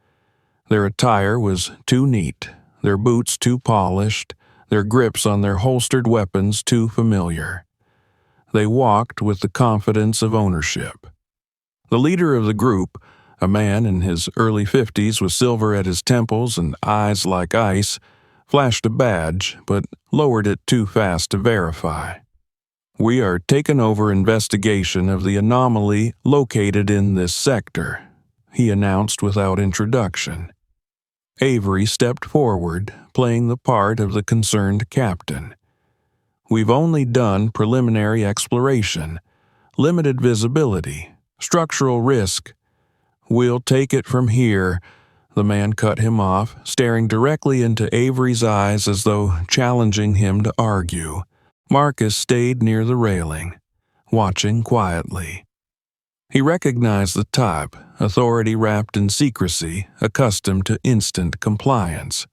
Their attire was too neat, their boots too polished, their grips on their holstered weapons too familiar. They walked with the confidence of ownership. The leader of the group, a man in his early 50s with silver at his temples and eyes like ice, flashed a badge but lowered it too fast to verify. "We are taking over investigation of the anomaly located in this sector," he announced without introduction. Avery stepped forward, playing the part of the concerned captain. "We've only done preliminary exploration, limited visibility, structural risk. We'll take it from here." The man cut him off, staring directly into Avery's eyes as though challenging him to argue. Marcus stayed near the railing, watching quietly. He recognized the type, authority wrapped in secrecy, accustomed to instant compliance.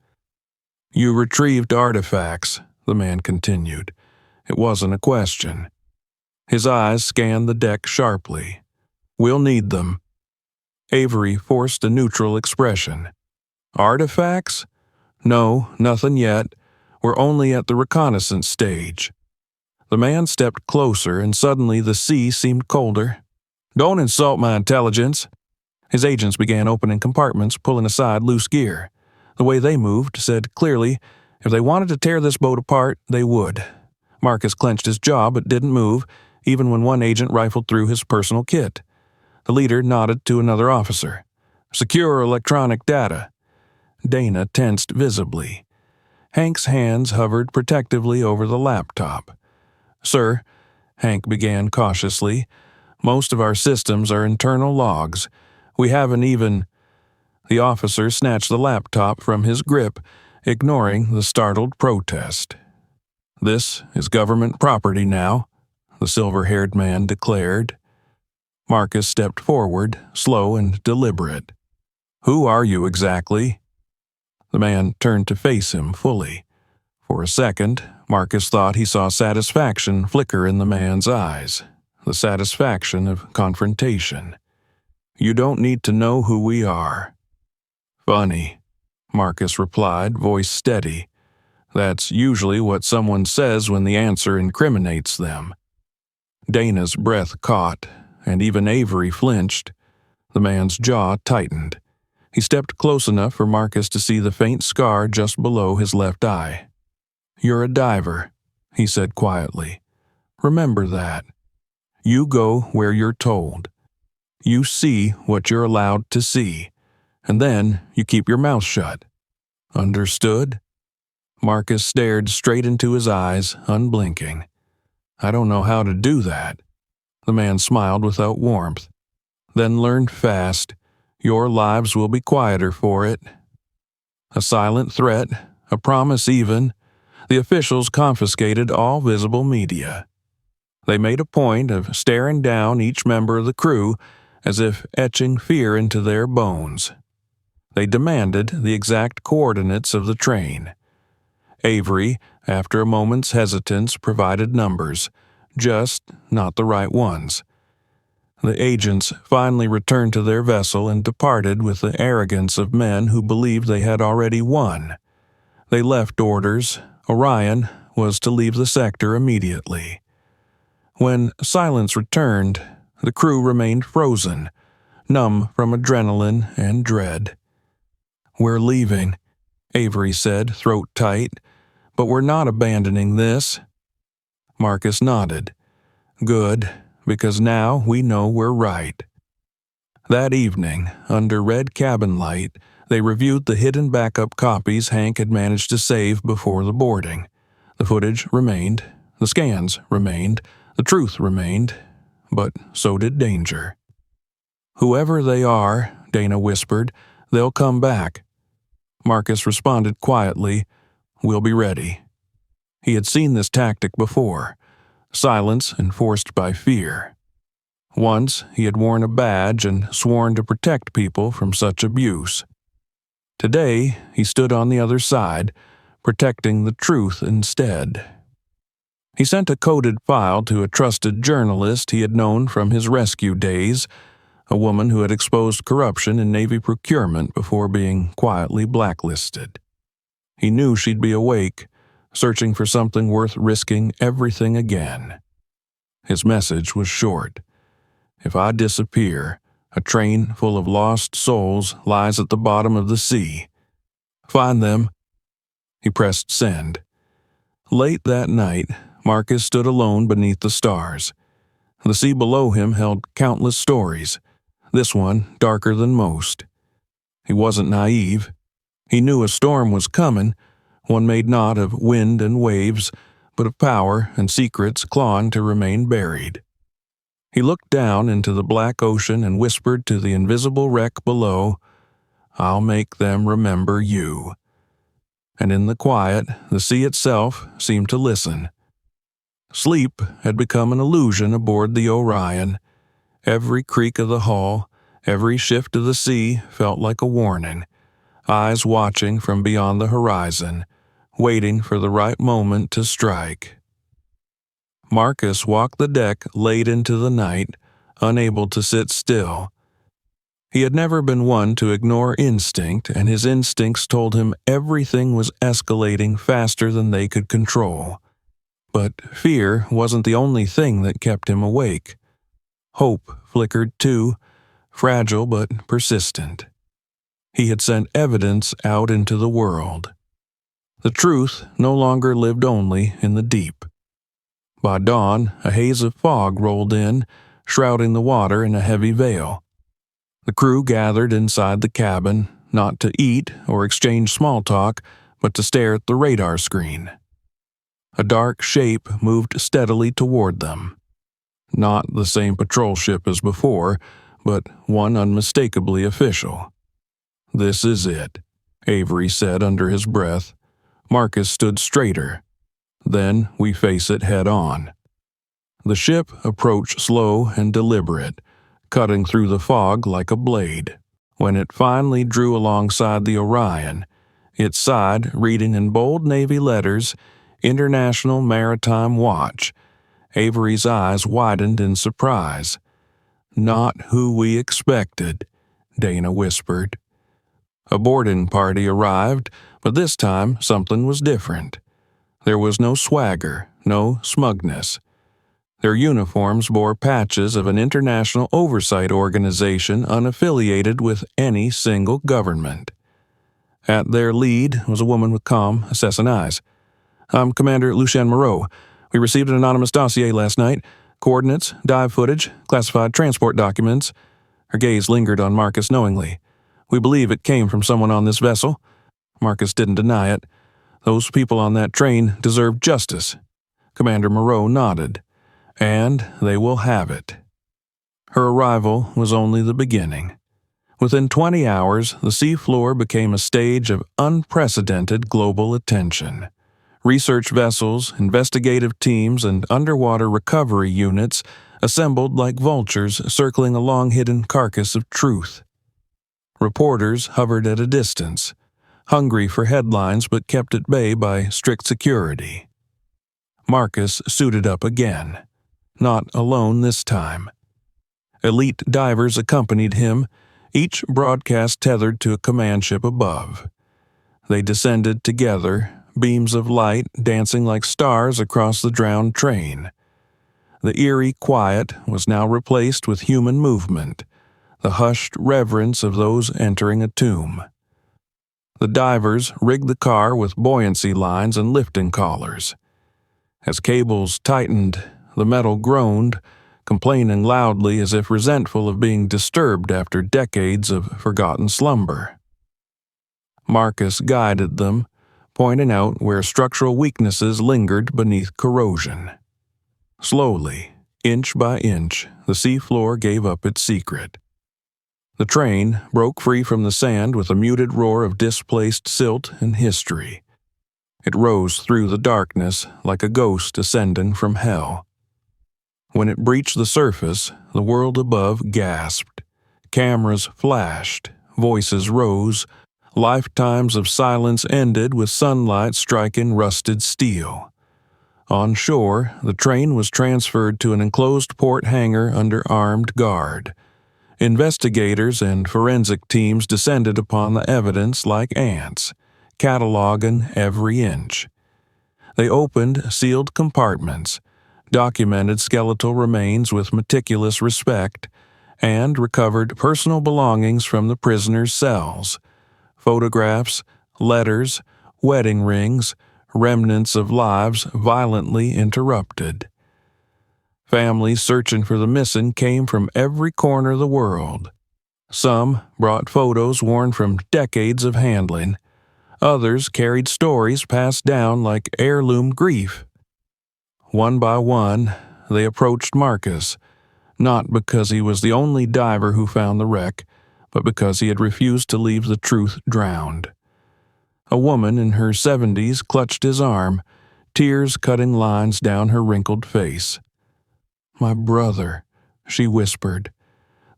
"You retrieved artifacts," the man continued. It wasn't a question. His eyes scanned the deck sharply. "We'll need them." Avery forced a neutral expression. "Artifacts? No, nothing yet. We're only at the reconnaissance stage." The man stepped closer, and suddenly the sea seemed colder. "Don't insult my intelligence." His agents began opening compartments, pulling aside loose gear. The way they moved said clearly, if they wanted to tear this boat apart, they would. Marcus clenched his jaw but didn't move, even when one agent rifled through his personal kit. The leader nodded to another officer. "Secure electronic data." Dana tensed visibly. Hank's hands hovered protectively over the laptop. "Sir," Hank began cautiously, "most of our systems are internal logs. We haven't even—" The officer snatched the laptop from his grip, ignoring the startled protest. "This is government property now," the silver-haired man declared. Marcus stepped forward, slow and deliberate. "Who are you exactly?" The man turned to face him fully. For a second, Marcus thought he saw satisfaction flicker in the man's eyes, the satisfaction of confrontation. "You don't need to know who we are." "Funny," Marcus replied, voice steady. "That's usually what someone says when the answer incriminates them." Dana's breath caught, and even Avery flinched. The man's jaw tightened. He stepped close enough for Marcus to see the faint scar just below his left eye. "You're a diver," he said quietly. "Remember that. You go where you're told. You see what you're allowed to see, and then you keep your mouth shut. Understood?" Marcus stared straight into his eyes, unblinking. "I don't know how to do that." The man smiled without warmth. "Then learn fast. Your lives will be quieter for it." A silent threat, a promise even. The officials confiscated all visible media. They made a point of staring down each member of the crew as if etching fear into their bones. They demanded the exact coordinates of the train. Avery, after a moment's hesitance, provided numbers, just not the right ones. The agents finally returned to their vessel and departed with the arrogance of men who believed they had already won. They left orders. Orion, was to leave the sector immediately. When silence returned, the crew remained frozen, numb from adrenaline and dread. "We're leaving," Avery said, throat tight, "but we're not abandoning this." Marcus nodded. "Good, because now we know we're right." That evening, under red cabin light, they reviewed the hidden backup copies Hank had managed to save before the boarding. The footage remained, the scans remained, the truth remained, but so did danger. "Whoever they are," Dana whispered, "they'll come back." Marcus responded quietly, "We'll be ready." He had seen this tactic before, silence enforced by fear. Once he had worn a badge and sworn to protect people from such abuse. Today he stood on the other side, protecting the truth instead. He sent a coded file to a trusted journalist he had known from his rescue days, a woman who had exposed corruption in Navy procurement before being quietly blacklisted. He knew she'd be awake, searching for something worth risking everything again. His message was short. "If I disappear, a train full of lost souls lies at the bottom of the sea. Find them." He pressed send. Late that night, Marcus stood alone beneath the stars. The sea below him held countless stories, this one darker than most. He wasn't naive. He knew a storm was coming, one made not of wind and waves, but of power and secrets clawing to remain buried. He looked down into the black ocean and whispered to the invisible wreck below, "I'll make them remember you." And in the quiet, the sea itself seemed to listen. Sleep had become an illusion aboard the Orion. Every creak of the hull, every shift of the sea felt like a warning, eyes watching from beyond the horizon, waiting for the right moment to strike. Marcus walked the deck late into the night, unable to sit still. He had never been one to ignore instinct, and his instincts told him everything was escalating faster than they could control. But fear wasn't the only thing that kept him awake. Hope flickered too, fragile but persistent. He had sent evidence out into the world. The truth no longer lived only in the deep. By dawn, a haze of fog rolled in, shrouding the water in a heavy veil. The crew gathered inside the cabin, not to eat or exchange small talk, but to stare at the radar screen. A dark shape moved steadily toward them. Not the same patrol ship as before, but one unmistakably official. "This is it," Avery said under his breath. Marcus stood straighter. "Then we face it head on." The ship approached slow and deliberate, cutting through the fog like a blade. When it finally drew alongside the Orion, its side reading in bold Navy letters, "International Maritime Watch," Avery's eyes widened in surprise. "Not who we expected," Dana whispered. A boarding party arrived, but this time something was different. There was no swagger, no smugness. Their uniforms bore patches of an international oversight organization unaffiliated with any single government. At their lead was a woman with calm, assassin eyes. "I'm Commander Lucien Moreau. We received an anonymous dossier last night. Coordinates, dive footage, classified transport documents." Her gaze lingered on Marcus knowingly. "We believe it came from someone on this vessel." Marcus didn't deny it. "Those people on that train deserve justice." Commander Moreau nodded. "And they will have it." Her arrival was only the beginning. Within 20 hours, the seafloor became a stage of unprecedented global attention. Research vessels, investigative teams, and underwater recovery units assembled like vultures circling a long-hidden carcass of truth. Reporters hovered at a distance, hungry for headlines but kept at bay by strict security. Marcus suited up again, not alone this time. Elite divers accompanied him, each broadcast tethered to a command ship above. They descended together, beams of light dancing like stars across the drowned train. The eerie quiet was now replaced with human movement, the hushed reverence of those entering a tomb. The divers rigged the car with buoyancy lines and lifting collars. As cables tightened, the metal groaned, complaining loudly as if resentful of being disturbed after decades of forgotten slumber. Marcus guided them, pointing out where structural weaknesses lingered beneath corrosion. Slowly, inch by inch, the seafloor gave up its secret. The train broke free from the sand with a muted roar of displaced silt and history. It rose through the darkness like a ghost ascending from hell. When it breached the surface, the world above gasped. Cameras flashed, voices rose, lifetimes of silence ended with sunlight striking rusted steel. On shore, the train was transferred to an enclosed port hangar under armed guard. Investigators and forensic teams descended upon the evidence like ants, cataloging every inch. They opened sealed compartments, documented skeletal remains with meticulous respect, and recovered personal belongings from the prisoners' cells: photographs, letters, wedding rings, remnants of lives violently interrupted. Families searching for the missing came from every corner of the world. Some brought photos worn from decades of handling. Others carried stories passed down like heirloom grief. One by one, they approached Marcus, not because he was the only diver who found the wreck, but because he had refused to leave the truth drowned. A woman in her 70s clutched his arm, tears cutting lines down her wrinkled face. "My brother," she whispered.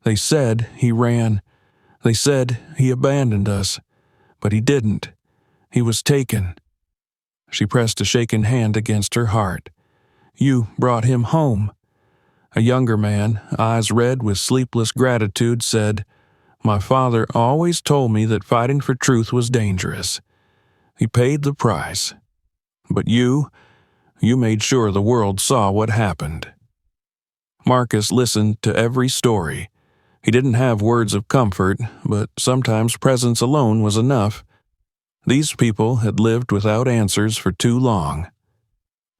"They said he ran. They said he abandoned us, but he didn't. He was taken." She pressed a shaking hand against her heart. "You brought him home." A younger man, eyes red with sleepless gratitude, said, "My father always told me that fighting for truth was dangerous. He paid the price. But you made sure the world saw what happened." Marcus listened to every story. He didn't have words of comfort, but sometimes presence alone was enough. These people had lived without answers for too long.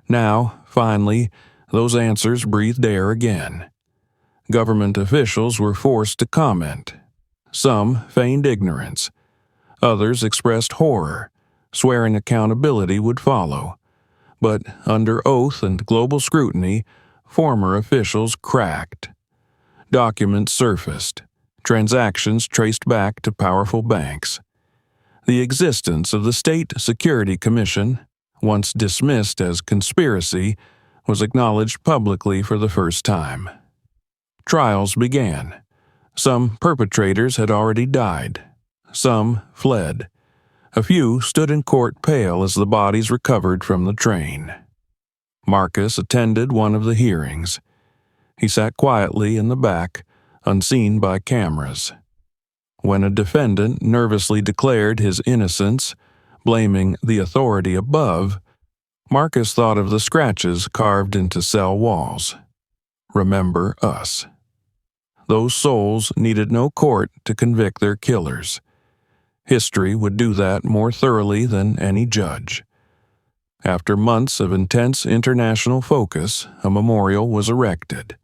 Now, finally, those answers breathed air again. Government officials were forced to comment. Some feigned ignorance. Others expressed horror, swearing accountability would follow. But under oath and global scrutiny, former officials cracked. Documents surfaced, transactions traced back to powerful banks. The existence of the State Security Commission, once dismissed as conspiracy, was acknowledged publicly for the first time. Trials began. Some perpetrators had already died. Some fled. A few stood in court pale as the bodies recovered from the train. Marcus attended one of the hearings. He sat quietly in the back, unseen by cameras. When a defendant nervously declared his innocence, blaming the authority above, Marcus thought of the scratches carved into cell walls. Remember us. Those souls needed no court to convict their killers. History would do that more thoroughly than any judge. After months of intense international focus, a memorial was erected.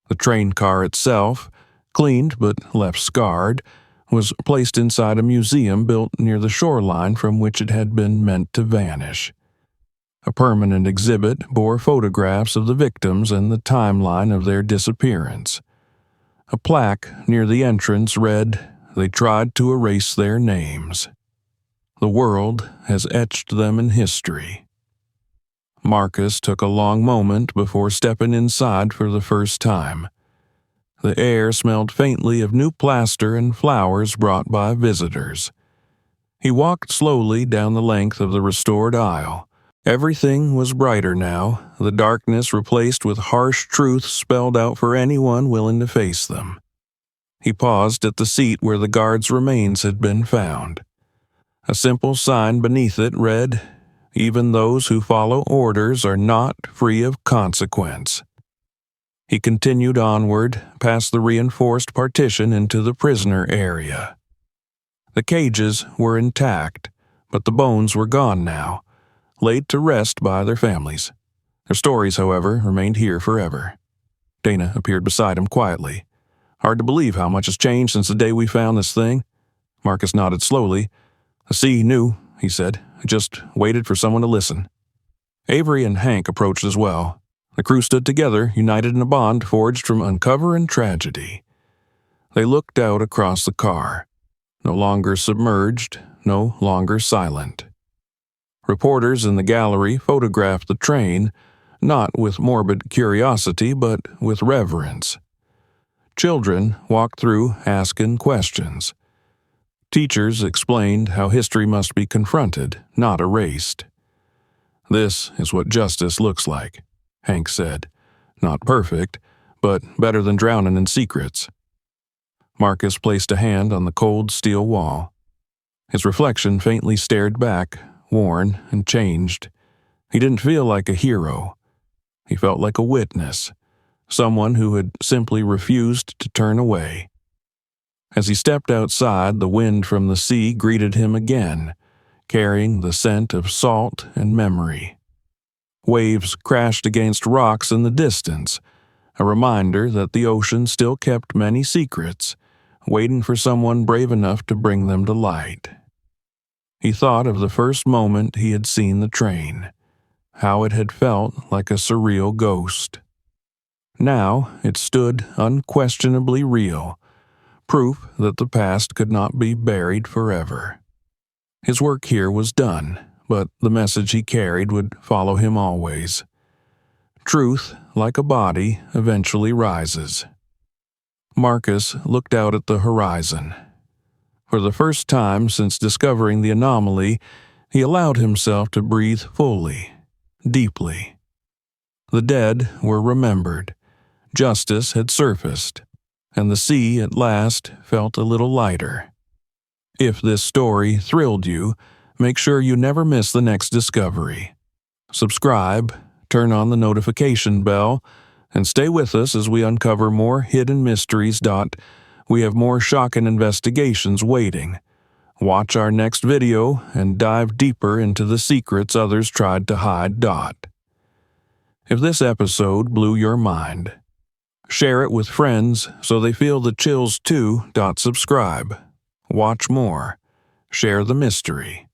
The train car itself, cleaned but left scarred, was placed inside a museum built near the shoreline from which it had been meant to vanish. A permanent exhibit bore photographs of the victims and the timeline of their disappearance. A plaque near the entrance read, "They tried to erase their names. The world has etched them in history." Marcus took a long moment before stepping inside for the first time. The air smelled faintly of new plaster and flowers brought by visitors. He walked slowly down the length of the restored aisle. Everything was brighter now, the darkness replaced with harsh truths spelled out for anyone willing to face them. He paused at the seat where the guard's remains had been found. A simple sign beneath it read, Even those who follow orders are not free of consequence. He continued onward past the reinforced partition into the prisoner area. The cages were intact, but the bones were gone now, laid to rest by their families. Their stories, however, remained here forever. Dana appeared beside him quietly. Hard to believe how much has changed since the day we found this thing. Marcus nodded slowly. The sea knew, he said. It just waited for someone to listen. Avery and Hank approached as well. The crew stood together, united in a bond forged from uncover and tragedy. They looked out across the car. No longer submerged, no longer silent. Reporters in the gallery photographed the train, not with morbid curiosity, but with reverence. Children walked through asking questions. Teachers explained how history must be confronted, not erased. This is what justice looks like, Hank said. Not perfect, but better than drowning in secrets. Marcus placed a hand on the cold steel wall. His reflection faintly stared back, worn and changed. He didn't feel like a hero. He felt like a witness, someone who had simply refused to turn away. As he stepped outside, the wind from the sea greeted him again, carrying the scent of salt and memory. Waves crashed against rocks in the distance, a reminder that the ocean still kept many secrets, waiting for someone brave enough to bring them to light. He thought of the first moment he had seen the train, how it had felt like a surreal ghost. Now it stood unquestionably real, proof that the past could not be buried forever. His work here was done, but the message he carried would follow him always. Truth, like a body, eventually rises. Marcus looked out at the horizon. For the first time since discovering the anomaly, he allowed himself to breathe fully, deeply. The dead were remembered. Justice had surfaced, and the sea at last felt a little lighter. If this story thrilled you, make sure you never miss the next discovery. Subscribe, turn on the notification bell, and stay with us as we uncover more hidden mysteries. We have more shocking investigations waiting. Watch our next video and dive deeper into the secrets others tried to hide. If this episode blew your mind, share it with friends so they feel the chills too. Subscribe. Watch more. Share the mystery.